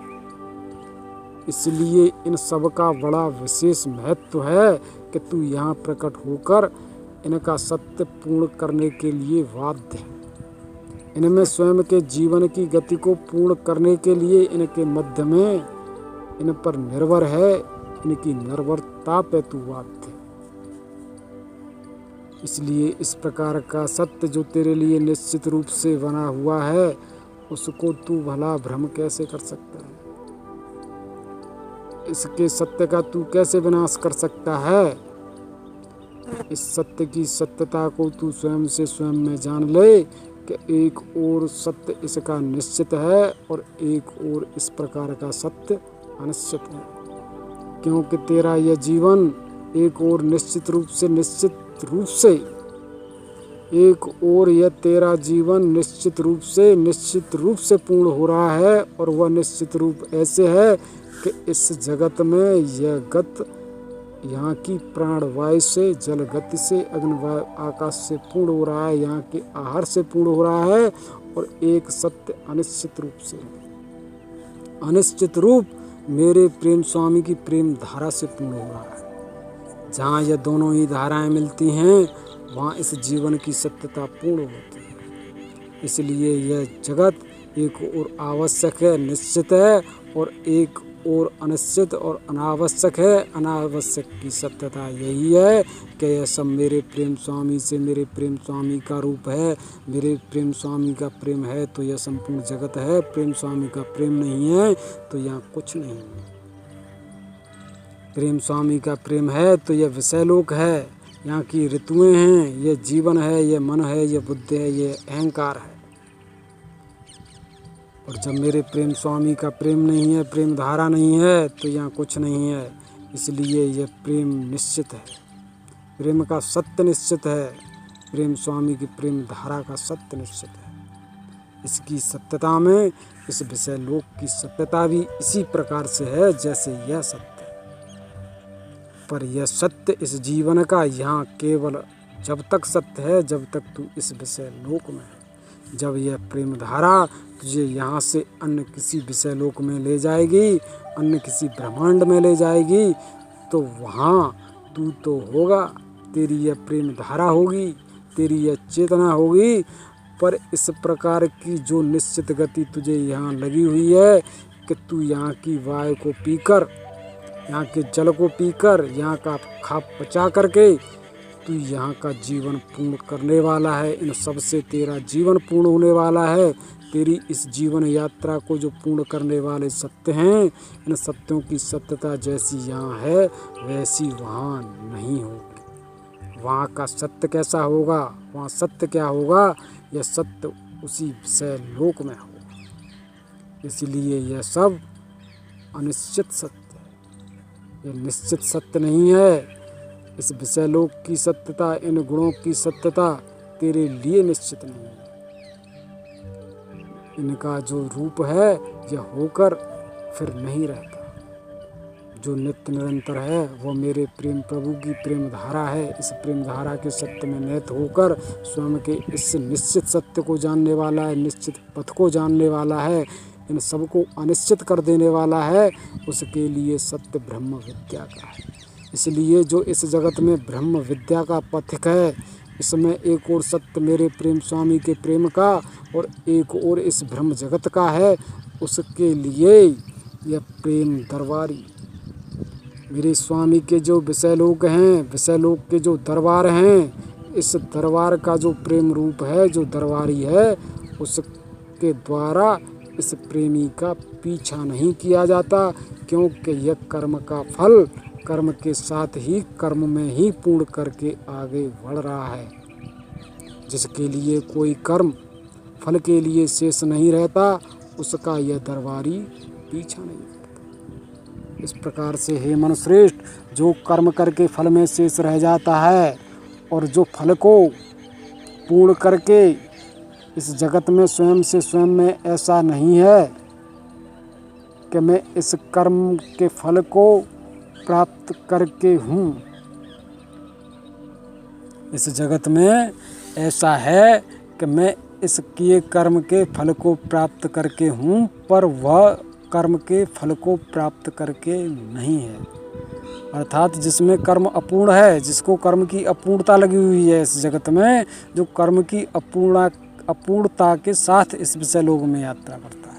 इसलिए इन सब का बड़ा विशेष महत्व है कि तू यहाँ प्रकट होकर इनका सत्य पूर्ण करने के लिए बाध्य है। इनमें स्वयं के जीवन की गति को पूर्ण करने के लिए इनके मध्य में इन पर निर्भर है, इनकी निर्भरता पे तू बाध्य है। इसलिए इस प्रकार का सत्य जो तेरे लिए निश्चित रूप से बना हुआ है, उसको तू भला भ्रम कैसे कर सकता है? इसके सत्य का तू कैसे विनाश कर सकता है? इस सत्य की सत्यता को तू स्वयं से स्वयं में जान ले कि एक और सत्य इसका निश्चित है और एक और इस प्रकार का सत्य अनिश्चित है। क्योंकि तेरा यह जीवन एक और निश्चित रूप से एक और यह तेरा जीवन निश्चित रूप से पूर्ण हो रहा है। और वह निश्चित रूप ऐसे है कि इस जगत में यह गत यहाँ की प्राणवायु से, जल गति से, अग्निवायु आकाश से पूर्ण हो रहा है, यहाँ के आहार से पूर्ण हो रहा है। और एक सत्य अनिश्चित रूप से, अनिश्चित रूप मेरे प्रेम स्वामी की प्रेम धारा से पूर्ण हो रहा है। जहाँ यह दोनों ही धाराएं मिलती हैं वहाँ इस जीवन की सत्यता पूर्ण होती है। इसलिए यह जगत एक और आवश्यक है, निश्चित है, और एक और अनिश्चित और अनावश्यक है। अनावश्यक की सत्यता यही है कि यह सब मेरे प्रेम स्वामी से, मेरे प्रेम स्वामी का रूप है। मेरे प्रेम स्वामी का प्रेम है तो यह संपूर्ण जगत है। प्रेम स्वामी का प्रेम नहीं है तो यहाँ कुछ नहीं है। प्रेम स्वामी का प्रेम है तो यह विषय लोक है, यहाँ की ऋतुएं हैं, यह जीवन है, यह मन है, यह बुद्धि है, यह अहंकार है। और जब मेरे प्रेम स्वामी का प्रेम नहीं है, प्रेम धारा नहीं है, तो यहाँ कुछ नहीं है। इसलिए यह प्रेम निश्चित है, प्रेम का सत्य निश्चित है, प्रेम स्वामी की प्रेम धारा का सत्य निश्चित है। इसकी सत्यता में इस विषय लोक की सत्यता भी इसी प्रकार से है जैसे यह सत्य। पर यह सत्य इस जीवन का यहाँ केवल जब तक सत्य है जब तक तू इस विषय लोक में है। जब यह प्रेम धारा तुझे यहाँ से अन्य किसी विषय लोक में ले जाएगी, अन्य किसी ब्रह्मांड में ले जाएगी, तो वहाँ तू तो होगा, तेरी यह प्रेम धारा होगी, तेरी यह चेतना होगी। पर इस प्रकार की जो निश्चित गति तुझे यहाँ लगी हुई है कि तू यहाँ की वायु को पीकर, यहाँ के जल को पीकर, यहाँ का खा पचा करके तू यहाँ का जीवन पूर्ण करने वाला है। इन सब से तेरा जीवन पूर्ण होने वाला है। तेरी इस जीवन यात्रा को जो पूर्ण करने वाले सत्य हैं, इन सत्यों की सत्यता जैसी यहाँ है वैसी वहाँ नहीं होगी। वहाँ का सत्य कैसा होगा, वहाँ सत्य क्या होगा, यह सत्य उसी विषय लोक में होगा। इसलिए यह सब अनिश्चित सत्य है, यह निश्चित सत्य नहीं है। इस विषय लोक की सत्यता, इन गुणों की सत्यता तेरे लिए निश्चित नहीं है। इनका जो रूप है यह होकर फिर नहीं रहता, जो नित्य निरंतर है वो मेरे प्रेम प्रभु की प्रेम धारा है। इस प्रेम धारा के सत्य में निहित होकर स्वयं के इस निश्चित सत्य को जानने वाला है, निश्चित पथ को जानने वाला है, इन सबको अनिश्चित कर देने वाला है, उसके लिए सत्य ब्रह्म विद्या का है। इसलिए जो इस जगत में ब्रह्म विद्या का पथिक है, इसमें एक और सत्य मेरे प्रेम स्वामी के प्रेम का और एक और इस ब्रह्म जगत का है, उसके लिए यह प्रेम दरबारी मेरे स्वामी के जो विषय लोक हैं, विषय लोक के जो दरबार हैं, इस दरबार का जो प्रेम रूप है, जो दरबारी है, उसके द्वारा इस प्रेमी का पीछा नहीं किया जाता, क्योंकि यह कर्म का फल कर्म के साथ ही कर्म में ही पूर्ण करके आगे बढ़ रहा है। जिसके लिए कोई कर्म फल के लिए शेष नहीं रहता, उसका यह दरबारी पीछा नहीं करता। इस प्रकार से हे मनुश्रेष्ठ, जो कर्म करके फल में शेष रह जाता है और जो फल को पूर्ण करके इस जगत में स्वयं से स्वयं में ऐसा नहीं है कि मैं इस कर्म के फल को प्राप्त करके हूँ। इस जगत में ऐसा है कि मैं इस किए कर्म के फल को प्राप्त करके हूँ, पर वह कर्म के फल को प्राप्त करके नहीं है। अर्थात जिसमें कर्म अपूर्ण है, जिसको कर्म की अपूर्णता लगी हुई है इस जगत में, जो कर्म की अपूर्णता के साथ इस विषय लोक में यात्रा करता है,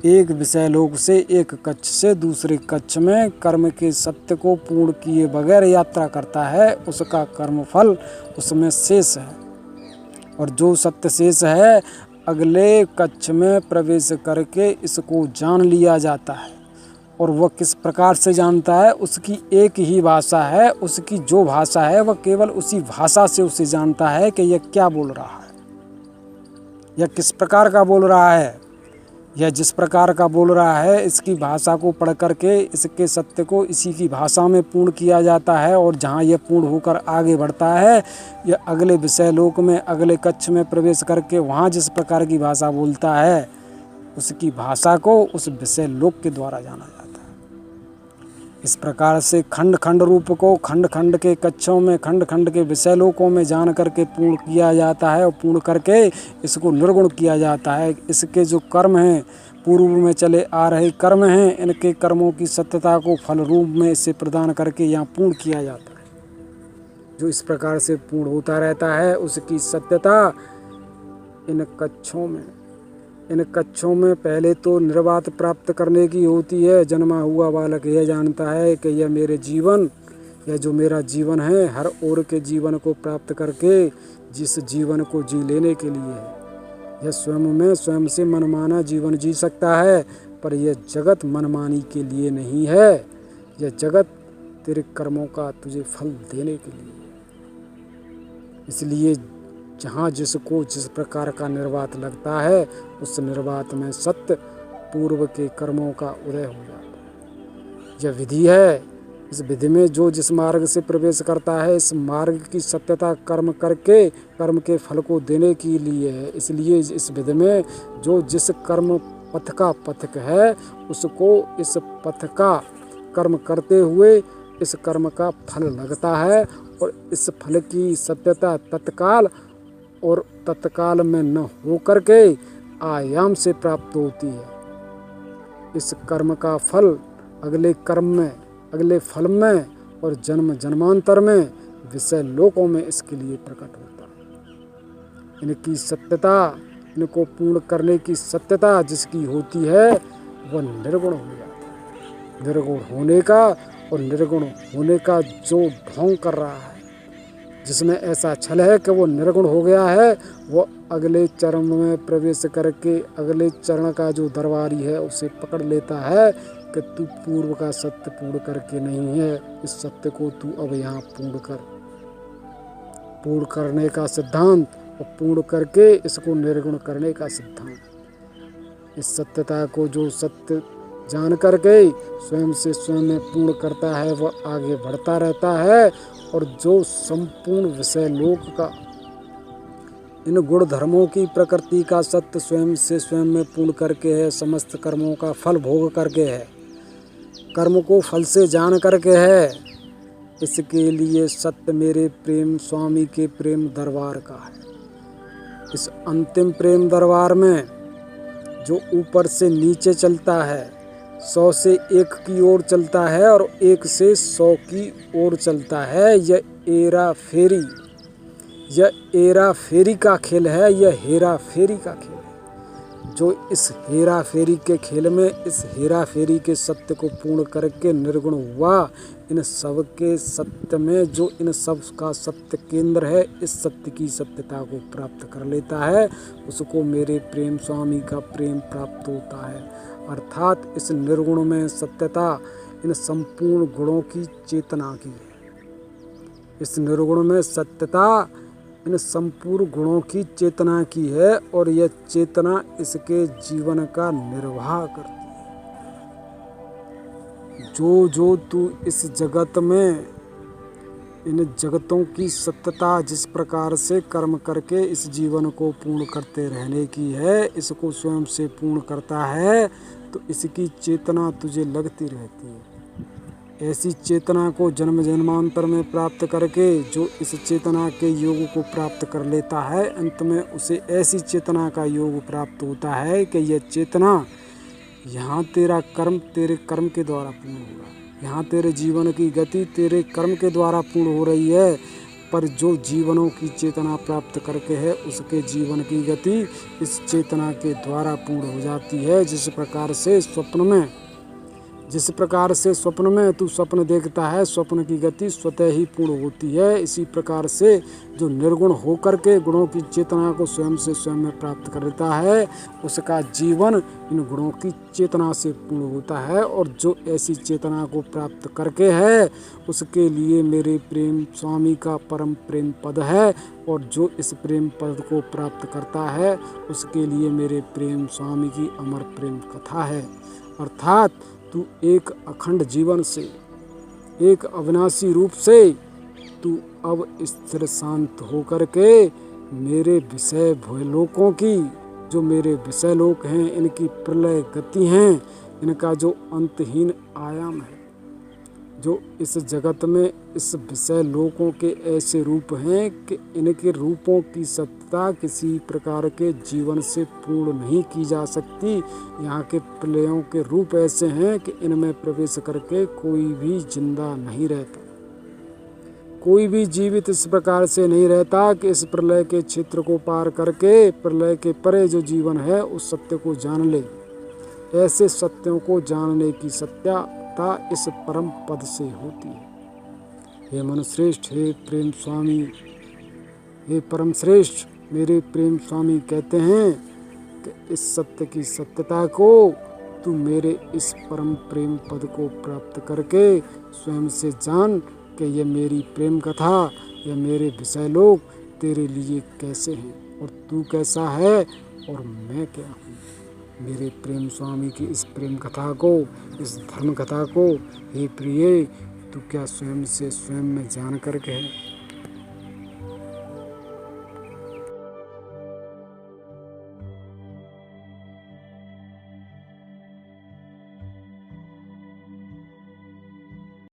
एक विषय लोक से एक कक्ष से दूसरे कक्ष में कर्म के सत्य को पूर्ण किए बगैर यात्रा करता है, उसका कर्म फल उसमें शेष है। और जो सत्य शेष है, अगले कक्ष में प्रवेश करके इसको जान लिया जाता है। और वह किस प्रकार से जानता है, उसकी एक ही भाषा है, उसकी जो भाषा है वह केवल उसी भाषा से उसे जानता है कि यह क्या बोल रहा है, यह किस प्रकार का बोल रहा है। यह जिस प्रकार का बोल रहा है, इसकी भाषा को पढ़ करके इसके सत्य को इसी की भाषा में पूर्ण किया जाता है। और जहाँ यह पूर्ण होकर आगे बढ़ता है, यह अगले विषय लोक में अगले कक्ष में प्रवेश करके वहाँ जिस प्रकार की भाषा बोलता है, उसकी भाषा को उस विषय लोक के द्वारा जाना जाता है। इस प्रकार से खंड खंड रूप को खंड खंड के कक्षों में, खंड खंड के विषय लोकों में जान करके पूर्ण किया जाता है और पूर्ण करके इसको निर्गुण किया जाता है। इसके जो कर्म हैं, पूर्व में चले आ रहे कर्म हैं, इनके कर्मों की सत्यता को फल रूप में इसे प्रदान करके यहाँ पूर्ण किया जाता है। जो इस प्रकार से पूर्ण होता रहता है, उसकी सत्यता इन कक्षों में पहले तो निर्वात प्राप्त करने की होती है। जन्मा हुआ बालक यह जानता है कि यह मेरे जीवन, यह जो मेरा जीवन है, हर ओर के जीवन को प्राप्त करके जिस जीवन को जी लेने के लिए है। यह स्वयं से मनमाना जीवन जी सकता है, पर यह जगत मनमानी के लिए नहीं है। यह जगत तेरे कर्मों का तुझे फल देने के लिए है। इसलिए जहाँ जिसको जिस प्रकार का निर्वात लगता है, उस निर्वात में सत्य पूर्व के कर्मों का उदय हो जाता है। यह विधि है। इस विधि में जो जिस मार्ग से प्रवेश करता है, इस मार्ग की सत्यता कर्म करके कर्म के फल को देने के लिए है। इसलिए इस विधि में जो जिस कर्म पथ का पथिक है, उसको इस पथ का कर्म करते हुए इस कर्म का फल लगता है। और इस फल की सत्यता तत्काल में न होकर के आयाम से प्राप्त होती है। इस कर्म का फल अगले कर्म में, अगले फल में और जन्म जन्मांतर में विषय लोकों में इसके लिए प्रकट होता है। इनकी सत्यता, इनको पूर्ण करने की सत्यता जिसकी होती है, वह निर्गुण हो जाता है। निर्गुण होने का और निर्गुण होने का जो ढोंग कर रहा है, जिसमें ऐसा छल है कि वो निर्गुण हो गया है, वो अगले चरण में प्रवेश करके अगले चरण का जो दरबारी है उसे पकड़ लेता है कि तू पूर्व का सत्य पूर्ण करके नहीं है, इस सत्य को तू अब यहाँ पूर्ण कर। पूर्ण करने का सिद्धांत और पूर्ण करके इसको निर्गुण करने का सिद्धांत। इस सत्यता को जो सत्य जान करके स्वयं से स्वयं में पूर्ण करता है, वह आगे बढ़ता रहता है। और जो संपूर्ण विषय लोक का इन गुण धर्मों की प्रकृति का सत्य स्वयं से स्वयं में पूर्ण करके है, समस्त कर्मों का फल भोग करके है, कर्म को फल से जान करके है। इसके लिए सत्य मेरे प्रेम स्वामी के प्रेम दरबार का है। इस अंतिम प्रेम दरबार में जो ऊपर से नीचे चलता है, 100 से 1 की ओर चलता है और 1 से 100 की ओर चलता है, यह एरा फेरी का खेल है, यह हेरा फेरी का खेल है। जो इस हेरा फेरी के खेल में इस हेरा फेरी के सत्य को पूर्ण करके निर्गुण हुआ, इन सब के सत्य में जो इन सब का सत्य केंद्र है, इस सत्य की सत्यता को प्राप्त कर लेता है, उसको मेरे प्रेम स्वामी का प्रेम प्राप्त होता है। अर्थात इस निर्गुण में सत्यता इन संपूर्ण गुणों की चेतना की है। इस निर्गुण में सत्यता इन संपूर्ण गुणों की चेतना की है और यह चेतना इसके जीवन का निर्वाह करती है। जो तू इस जगत में इन जगतों की सत्यता जिस प्रकार से कर्म करके इस जीवन को पूर्ण करते रहने की है, इसको स्वयं से पूर्ण करता है, तो इसकी चेतना तुझे लगती रहती है। ऐसी चेतना को जन्म जन्मांतर में प्राप्त करके जो इस चेतना के योग को प्राप्त कर लेता है, अंत में उसे ऐसी चेतना का योग प्राप्त होता है कि यह चेतना यहाँ तेरा कर्म तेरे कर्म के द्वारा पूर्ण होगा, यहाँ तेरे जीवन की गति तेरे कर्म के द्वारा पूर्ण हो रही है, पर जो जीवनों की चेतना प्राप्त करके है उसके जीवन की गति इस चेतना के द्वारा पूर्ण हो जाती है। जिस प्रकार से स्वप्न में तू स्वप्न देखता है, स्वप्न की गति स्वतः ही पूर्ण होती है, इसी प्रकार से जो निर्गुण होकर के गुणों की चेतना को स्वयं से स्वयं में प्राप्त कर लेता है, उसका जीवन इन गुणों की चेतना से पूर्ण होता है। और जो ऐसी चेतना को प्राप्त करके है, उसके लिए मेरे प्रेम स्वामी का परम प्रेम पद है, और जो इस प्रेम पद को प्राप्त करता है उसके लिए मेरे प्रेम स्वामी की अमर प्रेम कथा है। अर्थात तू एक अखंड जीवन से, एक अविनाशी रूप से तू अब स्थिर शांत होकर के मेरे विषय भोलोकों की, जो मेरे विषय लोक हैं, इनकी प्रलय गति हैं, इनका जो अंतहीन आयाम है, जो इस जगत में इस विषय लोकों के ऐसे रूप हैं कि इनके रूपों की सत्ता किसी प्रकार के जीवन से पूर्ण नहीं की जा सकती। यहाँ के प्रलयों के रूप ऐसे हैं कि इनमें प्रवेश करके कोई भी जिंदा नहीं रहता, कोई भी जीवित इस प्रकार से नहीं रहता कि इस प्रलय के क्षेत्र को पार करके प्रलय के परे जो जीवन है उस सत्य को जान ले। ऐसे सत्यों को जानने की सत्यता इस परम पद से होती है। हे मनुश्रेष्ठ, हे प्रेम स्वामी, हे परम श्रेष्ठ, मेरे प्रेम स्वामी कहते हैं कि इस सत्य की सत्यता को तू मेरे इस परम प्रेम पद को प्राप्त करके स्वयं से जान कि यह मेरी प्रेम कथा, यह मेरे विषय लोक तेरे लिए कैसे हैं और तू कैसा है और मैं क्या हूँ। मेरे प्रेम स्वामी की इस प्रेम कथा को, इस धर्म कथा को हे प्रिय, तू क्या स्वयं से स्वयं में जान करके है।